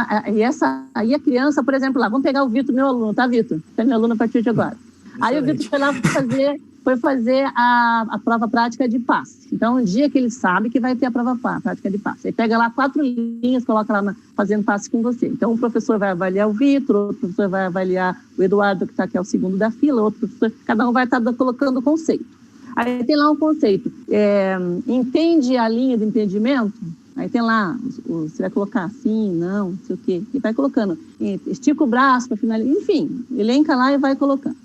aí a criança, por exemplo, lá, vamos pegar o Vitor, meu aluno, tá, Vitor? Você é meu aluno a partir de agora. Excelente. Aí o Vitor foi lá fazer foi fazer a prova prática de passe. Então, um dia que ele sabe que vai ter a prova prática de passe. Aí pega lá 4 linhas, coloca lá fazendo passe com você. Então, o professor vai avaliar o Vitor, outro professor vai avaliar o Eduardo, que está aqui, é o segundo da fila, outro professor, cada um vai estar colocando o conceito. Aí tem lá um conceito, entende a linha de entendimento? Aí tem lá, você vai colocar sim, não sei o quê, e vai colocando, estica o braço para finalizar, enfim, elenca lá e vai colocando.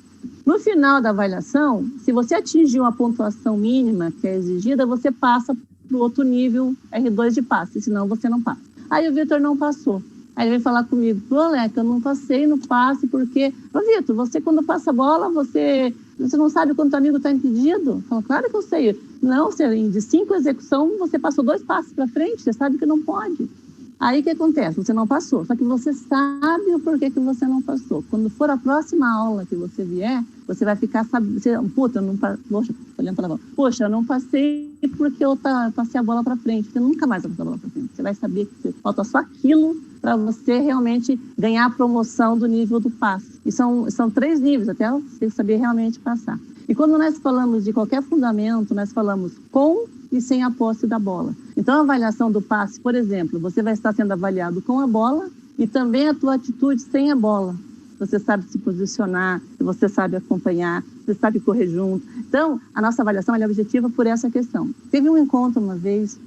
No final da avaliação, se você atingiu a pontuação mínima que é exigida, você passa para o outro nível R2 de passe, senão você não passa. Aí o Vitor não passou. Aí ele veio falar comigo, Leca, eu não passei no passe porque... Vitor, você quando passa a bola, você não sabe quanto amigo está impedido? Eu falo, claro que eu sei. Não, de 5 execução, você passou 2 passes para frente, você sabe que não pode. Aí o que acontece? Você não passou, só que você sabe o porquê que você não passou. Quando for a próxima aula que você vier, você vai ficar sabendo, puta, eu não olhando para lá, poxa, eu não passei porque eu passei a bola para frente. Você nunca mais vai passar a bola para frente. Você vai saber que falta só aquilo para você realmente ganhar a promoção do nível do passe. E são 3 níveis, até você saber realmente passar. E quando nós falamos de qualquer fundamento, nós falamos com e sem a posse da bola. Então, a avaliação do passe, por exemplo, você vai estar sendo avaliado com a bola e também a tua atitude sem a bola. Você sabe se posicionar, você sabe acompanhar, você sabe correr junto. Então, a nossa avaliação é objetiva por essa questão. Teve um encontro uma vez,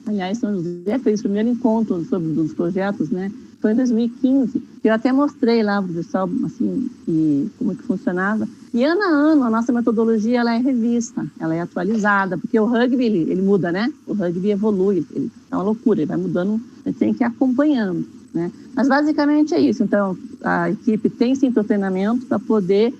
aliás, São José fez o primeiro encontro dos projetos, né? Foi em 2015, que eu até mostrei lá para o pessoal, assim, como que funcionava. E ano a ano, a nossa metodologia ela é revista, ela é atualizada, porque o rugby, ele muda, né? O rugby evolui, ele é uma loucura, ele vai mudando, a gente tem que ir acompanhando, né? Mas basicamente é isso. Então, a equipe tem sim treinamento para poder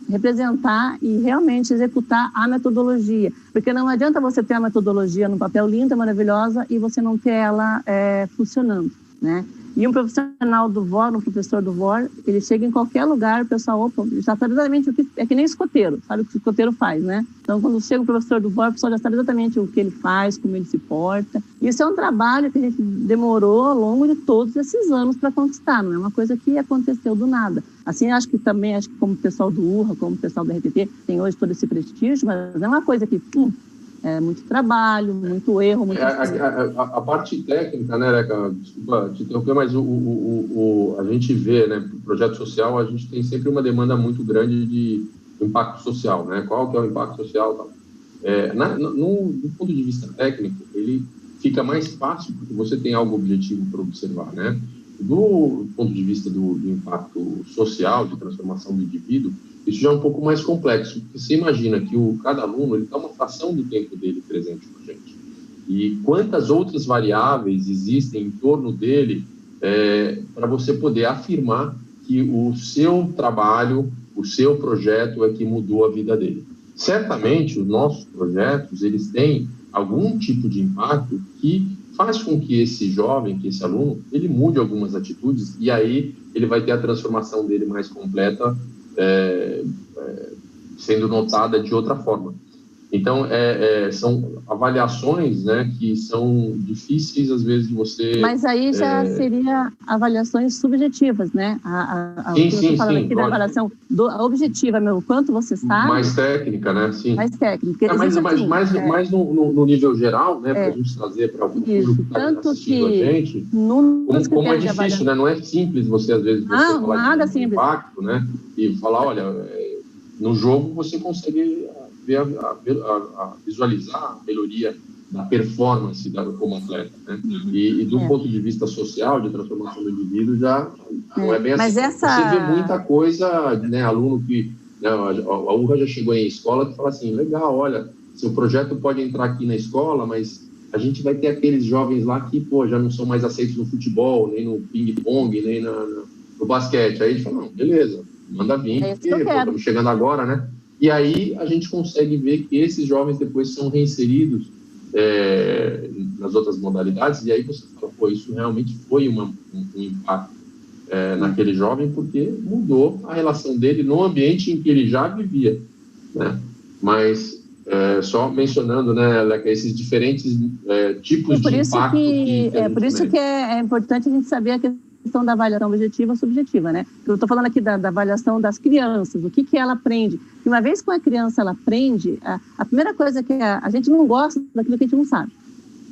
representar e realmente executar a metodologia. Porque não adianta você ter a metodologia no papel linda, maravilhosa, e você não ter ela funcionando, né? E um profissional do VOR, um professor do VOR, ele chega em qualquer lugar, o pessoal, opa, já sabe exatamente o que... É que nem escoteiro, sabe o que o escoteiro faz, né? Então, quando chega o professor do VOR, o pessoal já sabe exatamente o que ele faz, como ele se porta. Isso é um trabalho que a gente demorou ao longo de todos esses anos para conquistar, não é uma coisa que aconteceu do nada. Assim, acho que como o pessoal do URRA, como o pessoal da RTT, tem hoje todo esse prestígio, mas é uma coisa que... É muito trabalho, muito erro, muito... A parte técnica, né, Leca, desculpa te interromper, mas a gente vê, né, o projeto social, a gente tem sempre uma demanda muito grande de impacto social, né? Qual que é o impacto social? Do ponto de vista técnico, ele fica mais fácil porque você tem algo objetivo para observar, né? Do ponto de vista do impacto social, de transformação do indivíduo, isso já é um pouco mais complexo, porque você imagina que cada aluno ele está uma fração do tempo dele presente com a gente. E quantas outras variáveis existem em torno dele para você poder afirmar que o seu trabalho, o seu projeto é que mudou a vida dele. Certamente, os nossos projetos, eles têm algum tipo de impacto que faz com que esse jovem, que esse aluno, ele mude algumas atitudes e aí ele vai ter a transformação dele mais completa, sendo notada de outra forma. Então, são avaliações, né, que são difíceis, às vezes, de você... Mas aí já seria avaliações subjetivas, né? Sim, falando aqui da avaliação objetiva, meu, quanto você sabe... Mais técnica, né? Sim. Mais técnica. Mais no nível geral, né, para a gente trazer para o público que está assistindo a gente, como é difícil, né? Não é simples você, às vezes, falar de impacto, né? E falar, olha, no jogo você consegue... visualizar a melhoria da performance como atleta, né? E do ponto de vista social, de transformação do indivíduo, já não é bem assim. Você vê muita coisa, né, aluno que... Né, a URRA já chegou em escola que fala assim, legal, olha, seu projeto pode entrar aqui na escola, mas a gente vai ter aqueles jovens lá que, já não são mais aceitos no futebol, nem no ping-pong, nem no basquete. Aí a gente fala, não, beleza, manda vir, porque estamos chegando agora, né? E aí a gente consegue ver que esses jovens depois são reinseridos nas outras modalidades, e aí você fala, isso realmente foi um impacto naquele jovem, porque mudou a relação dele no ambiente em que ele já vivia, né? Mas só mencionando, né, Leca, esses diferentes tipos de impacto. Por isso que é importante a gente saber a questão da avaliação objetiva e subjetiva, né? Eu estou falando aqui da avaliação das crianças, o que ela aprende. E uma vez que a criança ela aprende, a primeira coisa que a gente não gosta daquilo que a gente não sabe.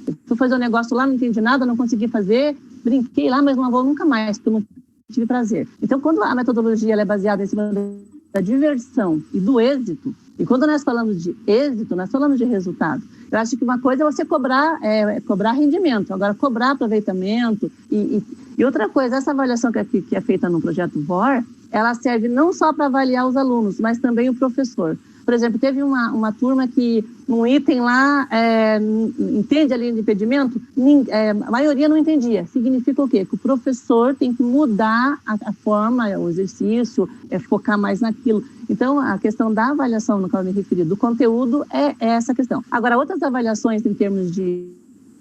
Eu fui fazer um negócio lá, não entendi nada, não consegui fazer, brinquei lá, mas não vou nunca mais, porque eu não tive prazer. Então, quando a metodologia ela é baseada em cima da diversão e do êxito, e quando nós falamos de êxito, nós falamos de resultado. Eu acho que uma coisa é você cobrar rendimento, agora cobrar aproveitamento. E outra coisa, essa avaliação que é feita no projeto VOR, ela serve não só para avaliar os alunos, mas também o professor. Por exemplo, teve uma turma que, num item lá, entende a linha de impedimento? A maioria não entendia. Significa o quê? Que o professor tem que mudar a forma, o exercício, focar mais naquilo. Então, a questão da avaliação, no qual eu me referi, do conteúdo, é essa questão. Agora, outras avaliações em termos de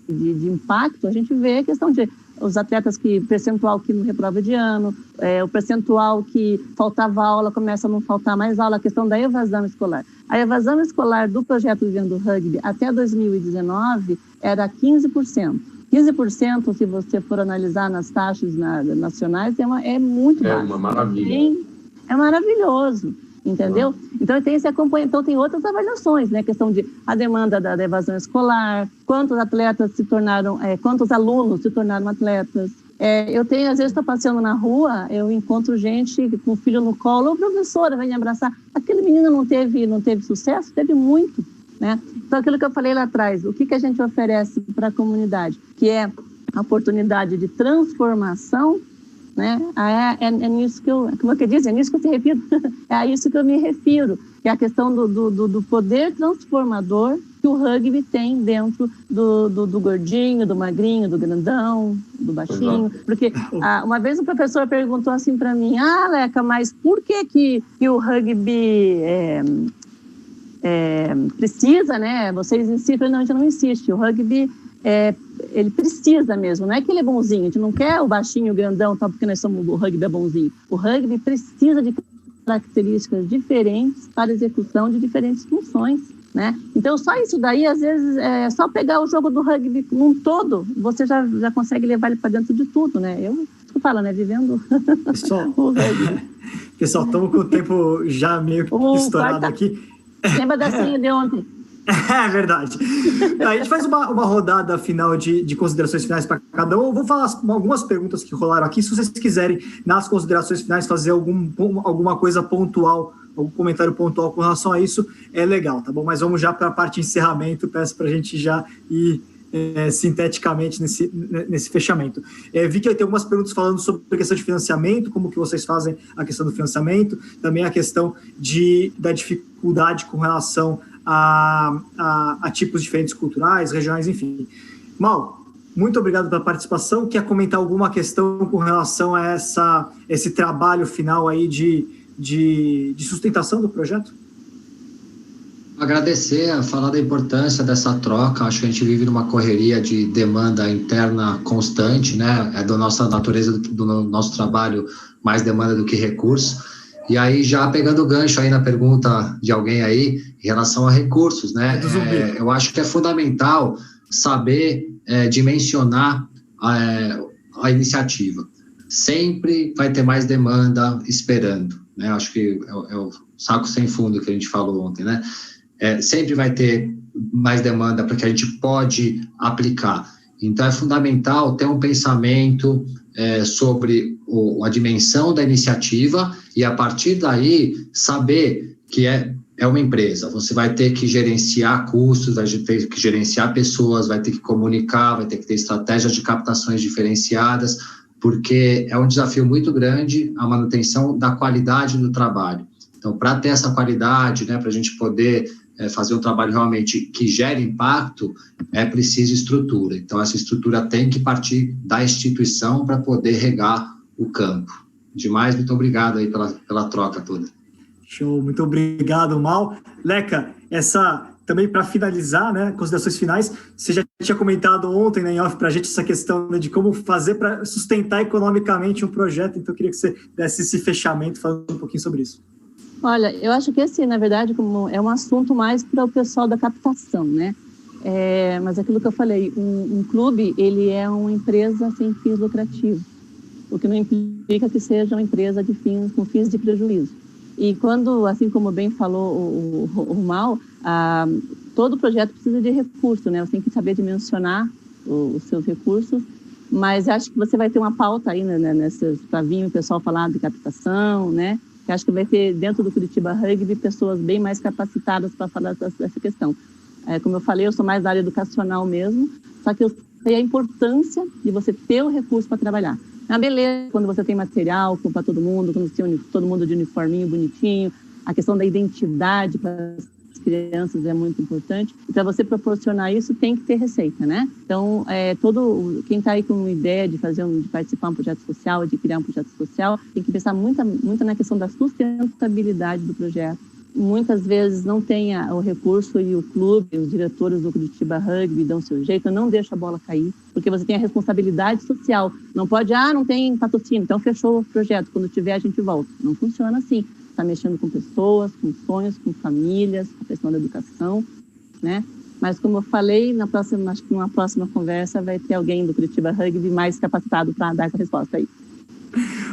impacto, a gente vê a questão de os atletas percentual que não reprova de ano, o percentual que faltava aula, começa a não faltar mais aula, a questão da evasão escolar. A evasão escolar do projeto Vivendo Rugby até 2019 era 15%. 15%, se você for analisar nas taxas nacionais, é muito baixo. É uma maravilha. É maravilhoso. Entendeu? Então, tem esse acompanhamento. Então, tem outras avaliações, né? A questão de a demanda da evasão escolar, quantos atletas se tornaram, quantos alunos se tornaram atletas. Às vezes, estou passeando na rua, eu encontro gente com o filho no colo, ô, professora, vem me abraçar. Aquele menino não teve sucesso? Teve muito, né? Então, aquilo que eu falei lá atrás, o que a gente oferece para a comunidade? Que é a oportunidade de transformação, né? É nisso que como é que diz? É nisso que eu te refiro. É a isso que eu me refiro. É a questão do poder transformador que o rugby tem dentro do gordinho, do magrinho, do grandão, do baixinho. Porque uma vez um professor perguntou assim para mim: Leca, mas por que o rugby precisa, né? Vocês insistem? Não, a gente não insiste. O rugby ele precisa mesmo, não é que ele é bonzinho, a gente não quer o baixinho, o grandão, tal, porque o rugby é bonzinho. O rugby precisa de características diferentes para a execução de diferentes funções, né? Então, só isso daí, às vezes, só pegar o jogo do rugby num todo, você já consegue levar ele para dentro de tudo, né? Eu falo, né? Vivendo o rugby. Pessoal, estamos com o tempo já meio que estourado aqui. Lembra da senha de ontem? É verdade. A gente faz uma rodada final de considerações finais para cada um. Eu vou falar algumas perguntas que rolaram aqui. Se vocês quiserem, nas considerações finais, fazer alguma coisa pontual, algum comentário pontual com relação a isso, é legal, tá bom? Mas vamos já para a parte de encerramento. Peço para a gente já ir sinteticamente nesse fechamento. Vi que tem algumas perguntas falando sobre a questão de financiamento, como que vocês fazem a questão do financiamento, também a questão da dificuldade com relação a tipos diferentes culturais, regionais, enfim. Mal, muito obrigado pela participação. Quer comentar alguma questão com relação a esse trabalho final aí de sustentação do projeto? Agradecer, falar da importância dessa troca. Acho que a gente vive numa correria de demanda interna constante, né? É da nossa natureza, do nosso trabalho, mais demanda do que recurso. E aí, já pegando o gancho aí na pergunta de alguém aí, em relação a recursos, né? Eu acho que é fundamental saber dimensionar a iniciativa. Sempre vai ter mais demanda esperando, né? Acho que é o saco sem fundo que a gente falou ontem, né? Sempre vai ter mais demanda porque a gente pode aplicar. Então, é fundamental ter um pensamento sobre a dimensão da iniciativa e, a partir daí, saber que é uma empresa. Você vai ter que gerenciar custos, vai ter que gerenciar pessoas, vai ter que comunicar, vai ter que ter estratégias de captações diferenciadas, porque é um desafio muito grande a manutenção da qualidade do trabalho. Então, para ter essa qualidade, né, para a gente poder fazer um trabalho realmente que gere impacto, é preciso estrutura. Então, essa estrutura tem que partir da instituição para poder regar o campo. Demais, muito obrigado aí pela troca toda. Show, muito obrigado, Mal. Leca, também para finalizar, né, considerações finais, você já tinha comentado ontem, né, em off para a gente essa questão, né, de como fazer para sustentar economicamente um projeto, então eu queria que você desse esse fechamento, falando um pouquinho sobre isso. Olha, eu acho que esse, na verdade, como é um assunto mais para o pessoal da captação, né? Mas aquilo que eu falei, um clube, ele é uma empresa sem fins lucrativos. o que não implica que seja uma empresa com fins de prejuízo. E quando, assim como bem falou o Mal, todo projeto precisa de recurso, né? Você tem que saber dimensionar os seus recursos, mas acho que você vai ter uma pauta aí, né, para vir o pessoal falar de captação, né? Que acho que vai ter dentro do Curitiba Rugby pessoas bem mais capacitadas para falar dessa questão. Como eu falei, eu sou mais da área educacional mesmo, só que eu sei a importância de você ter o recurso para trabalhar. Beleza, quando você tem material para todo mundo, quando você tem todo mundo de uniforminho, bonitinho, a questão da identidade para as crianças é muito importante. E para você proporcionar isso, tem que ter receita, né? Então, quem está aí com ideia de participar de um projeto social, de criar um projeto social, tem que pensar muito na questão da sustentabilidade do projeto. Muitas vezes não tem o recurso e o clube, os diretores do Curitiba Rugby dão seu jeito, não deixa a bola cair, porque você tem a responsabilidade social. Não pode, não tem patrocínio, então fechou o projeto, quando tiver a gente volta. Não funciona assim. Está mexendo com pessoas, com sonhos, com famílias, a questão da educação, né? Mas como eu falei, acho que numa próxima conversa vai ter alguém do Curitiba Rugby mais capacitado para dar essa resposta aí.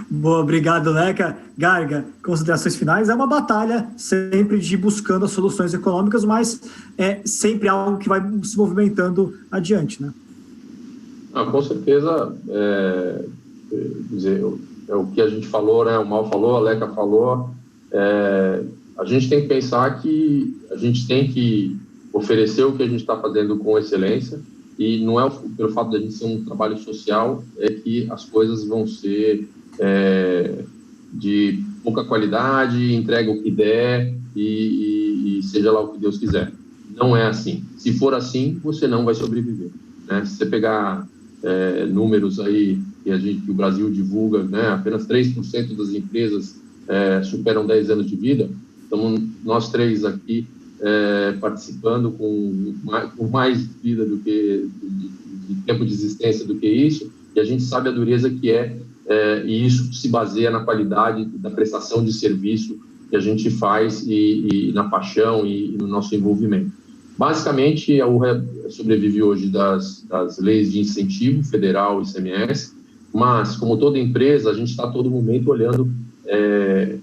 Boa, obrigado, Leca. Garga, considerações finais. É uma batalha sempre de buscando as soluções econômicas, mas é sempre algo que vai se movimentando adiante, né? Com certeza, o que a gente falou, né? O Mal falou, a Leca falou. A gente tem que pensar que a gente tem que oferecer o que a gente está fazendo com excelência, e não é pelo fato de a gente ser um trabalho social que as coisas vão ser de pouca qualidade, entrega o que der e seja lá o que Deus quiser. Não é assim. Se for assim, você não vai sobreviver, né? Se você pegar números aí que o Brasil divulga, né, apenas 3% das empresas superam 10 anos de vida. Então, nós três aqui participando com mais vida do que de tempo de existência do que isso, e a gente sabe a dureza que e isso se baseia na qualidade da prestação de serviço que a gente faz e na paixão e no nosso envolvimento. Basicamente, a URRA sobrevive hoje das leis de incentivo federal e ICMS, mas, como toda empresa, a gente está a todo momento olhando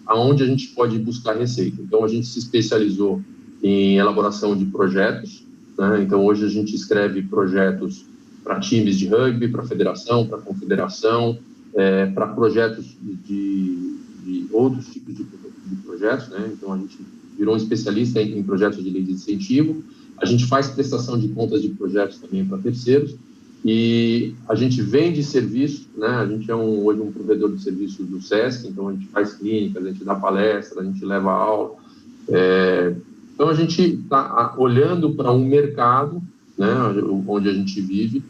aonde a gente pode buscar receita. Então, a gente se especializou em elaboração de projetos, né? Então, hoje a gente escreve projetos para times de rugby, para federação, para confederação, para projetos de outros tipos de projetos, né? Então, a gente virou um especialista em projetos de lei de incentivo. A gente faz prestação de contas de projetos também para terceiros, e a gente vende serviço, né? A gente é hoje um provedor de serviços do SESC, então a gente faz clínicas, a gente dá palestra, a gente leva aula. Então, a gente está olhando para um mercado, né, onde a gente vive,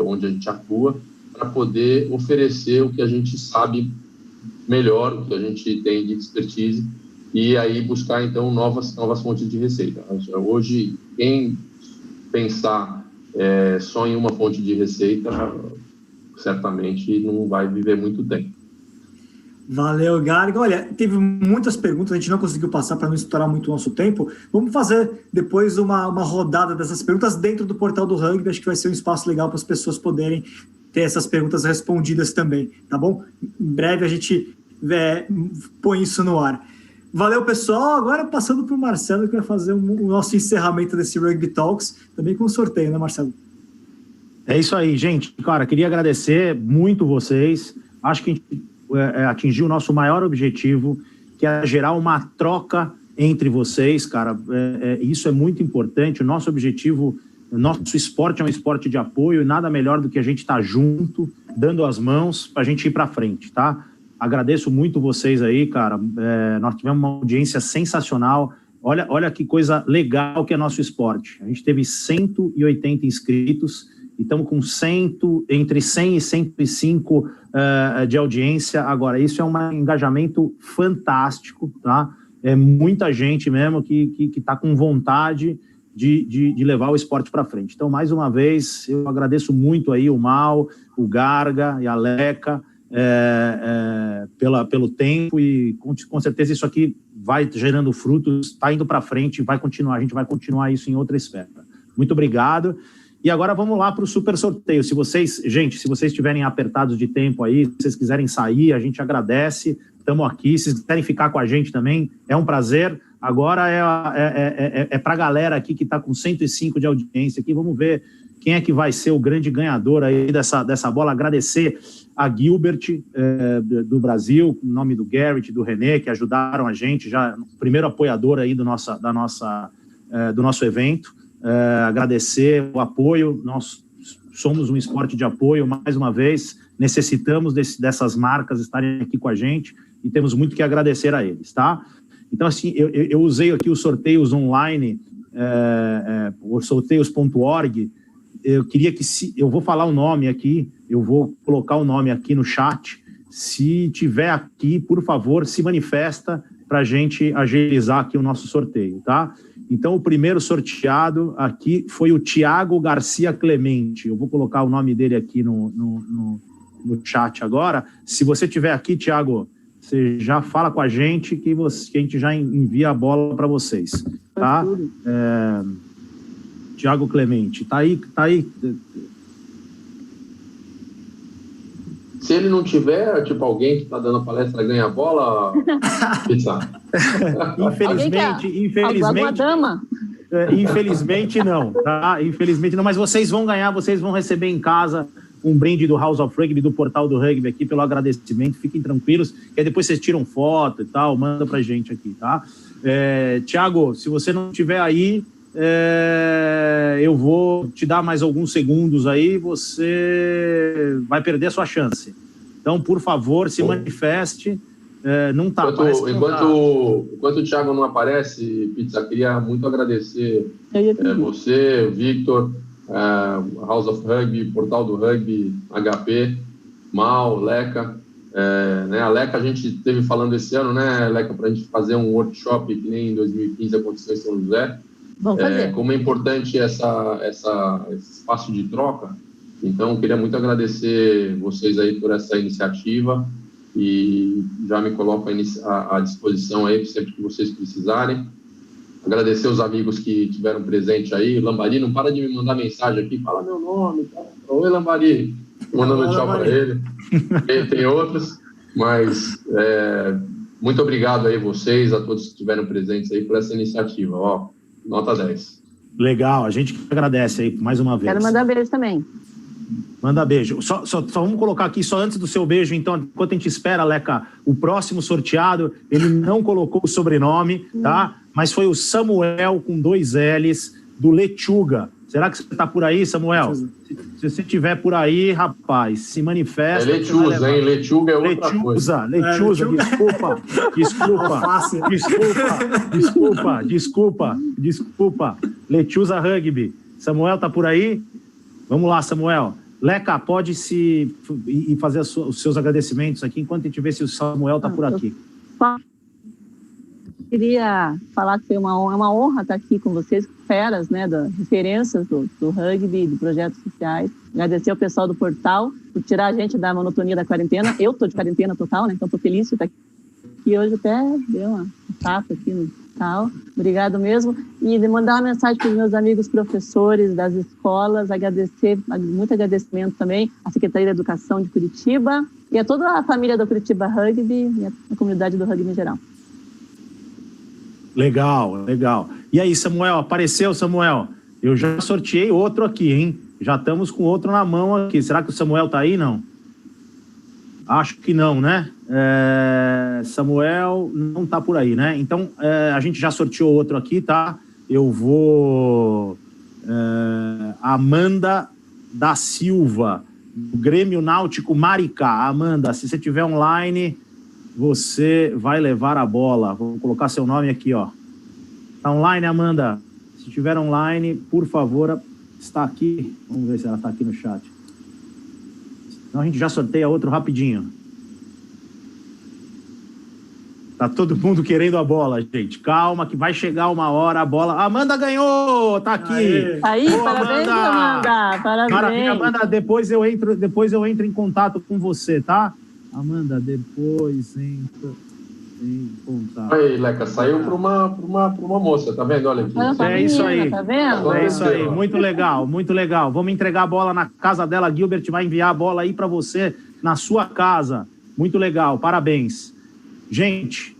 onde a gente atua, para poder oferecer o que a gente sabe melhor, o que a gente tem de expertise, e aí buscar, então, novas fontes de receita. Hoje, quem pensar só em uma fonte de receita, certamente não vai viver muito tempo. Valeu, Garga. Olha, teve muitas perguntas, a gente não conseguiu passar para não estourar muito o nosso tempo. Vamos fazer depois uma rodada dessas perguntas dentro do portal do Rugby. Acho que vai ser um espaço legal para as pessoas poderem ter essas perguntas respondidas também, tá bom? Em breve a gente põe isso no ar. Valeu, pessoal. Agora passando para o Marcelo, que vai fazer o nosso encerramento desse Rugby Talks, também com sorteio, né, Marcelo? É isso aí, gente. Cara, queria agradecer muito vocês. Acho que a gente atingir o nosso maior objetivo, que é gerar uma troca entre vocês, cara. Isso é muito importante. O nosso objetivo, o nosso esporte é um esporte de apoio, e nada melhor do que a gente estar junto, dando as mãos para a gente ir para frente, tá? Agradeço muito vocês aí, cara. Nós tivemos uma audiência sensacional. Olha que coisa legal que é nosso esporte. A gente teve 180 inscritos, e estamos com entre 100 e 105 de audiência. Agora, isso é um engajamento fantástico, tá? É muita gente mesmo que está com vontade de levar o esporte para frente. Então, mais uma vez, eu agradeço muito aí o Mal, o Garga e a Leca pelo tempo, e com certeza isso aqui vai gerando frutos, está indo para frente, a gente vai continuar isso em outra esfera. Muito obrigado. E agora vamos lá para o super sorteio. Se vocês estiverem apertados de tempo aí, se vocês quiserem sair, a gente agradece. Estamos aqui. Se vocês quiserem ficar com a gente também, é um prazer. Agora é para a galera aqui que está com 105 de audiência aqui. Vamos ver quem é que vai ser o grande ganhador aí dessa bola. Agradecer a Gilbert do Brasil, em nome do Garrett, do René, que ajudaram a gente, já o primeiro apoiador aí do nosso evento. Agradecer o apoio. Nós somos um esporte de apoio, mais uma vez, necessitamos dessas marcas estarem aqui com a gente e temos muito que agradecer a eles, tá? Então, assim, eu usei aqui os sorteios online, os sorteios.org. Eu queria que, eu vou falar o nome aqui, eu vou colocar o nome aqui no chat. Se tiver aqui, por favor, se manifesta para a gente agilizar aqui o nosso sorteio, tá? Então, o primeiro sorteado aqui foi o Tiago Garcia Clemente. Eu vou colocar o nome dele aqui no chat agora. Se você estiver aqui, Tiago, você já fala com a gente que a gente já envia a bola para vocês, tá? Tiago Clemente, tá aí. Se ele não tiver, tipo, alguém que está dando a palestra ganha a bola, Alguma dama? Infelizmente não, tá? Infelizmente não, mas vocês vão ganhar, vocês vão receber em casa um brinde do House of Rugby, do Portal do Rugby aqui, pelo agradecimento. Fiquem tranquilos, que aí depois vocês tiram foto e tal, manda pra gente aqui, tá? Tiago, se você não estiver aí, eu vou te dar mais alguns segundos aí, você vai perder a sua chance. Então, por favor, se manifeste. Não tá. Enquanto o Thiago não aparece, Pizza, queria muito agradecer você, Victor, House of Rugby, Portal do Rugby, HP, Mal, Leca. A Leca a gente esteve falando esse ano, né, Leca, para a gente fazer um workshop que nem em 2015 aconteceu em São José. Como é importante esse espaço de troca. Então, queria muito agradecer vocês aí por essa iniciativa e já me coloco à disposição aí sempre que vocês precisarem. Agradecer os amigos que tiveram presente aí. Lambari, não para de me mandar mensagem aqui, fala meu nome. Tá? Oi, Lambari. Mandando tchau para ele. Tem outros, mas muito obrigado aí vocês, a todos que estiveram presentes aí por essa iniciativa. Ó, nota 10. Legal, a gente que agradece aí mais uma vez. Quero mandar beijo também. Manda beijo. Só vamos colocar aqui, só antes do seu beijo, então, enquanto a gente espera, Leca, o próximo sorteado, ele não colocou o sobrenome, tá? Mas foi o Samuel, com 2 L's, do Lechuga. Será que você está por aí, Samuel? Se você estiver por aí, rapaz, se manifesta. Lechuza, hein? Lechuga é outra coisa. Lechuza, desculpa. Lechuza Rugby. Samuel tá por aí? Vamos lá, Samuel. Leca, pode ir fazer os seus agradecimentos aqui, enquanto a gente vê se o Samuel tá por aqui. Queria falar que foi uma honra estar aqui com vocês, feras, né, das referências do rugby, de projetos sociais. Agradecer ao pessoal do portal por tirar a gente da monotonia da quarentena. Eu estou de quarentena total, né, então estou feliz de estar aqui. E hoje até deu uma tapa aqui no tal. Obrigado mesmo. E de mandar uma mensagem para os meus amigos professores das escolas, muito agradecimento também à Secretaria da Educação de Curitiba e a toda a família do Curitiba Rugby e a comunidade do rugby em geral. Legal. E aí, Samuel, apareceu, Samuel? Eu já sorteei outro aqui, hein? Já estamos com outro na mão aqui. Será que o Samuel tá aí, não? Acho que não, né? Samuel não tá por aí, né? Então, a gente já sorteou outro aqui, tá? Eu vou... Amanda da Silva, do Grêmio Náutico Maricá. Amanda, se você estiver online... você vai levar a bola. Vou colocar seu nome aqui, ó. Tá online, Amanda? Se estiver online, por favor, está aqui. Vamos ver se ela está aqui no chat. Então a gente já sorteia outro rapidinho. Tá todo mundo querendo a bola, gente. Calma, que vai chegar uma hora a bola. Amanda ganhou! Tá aqui! Aí, boa, parabéns, Amanda! Parabéns! Maravilha, Amanda. Depois eu entro em contato com você, tá? Amanda, depois entra Aí, Leca, saiu para uma moça, tá vendo? Olha aqui. É isso aí. Tá vendo? É isso aí, muito legal, muito legal. Vamos entregar a bola na casa dela, Gilbert vai enviar a bola aí para você, na sua casa. Muito legal, parabéns. Gente,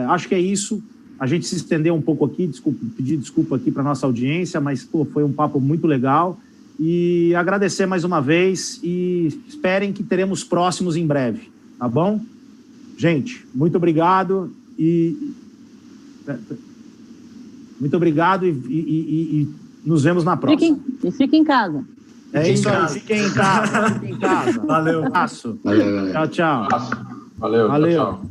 acho que é isso. A gente se estendeu um pouco aqui, pedir desculpa aqui para nossa audiência, mas pô, foi um papo muito legal. E agradecer mais uma vez e esperem que teremos próximos em breve, tá bom? Gente, muito obrigado muito obrigado e nos vemos na próxima. Fiquem em casa. É isso aí, fiquem em casa. Valeu. Um abraço. Valeu, galera. Tchau, tchau. Valeu, Valeu. Tchau.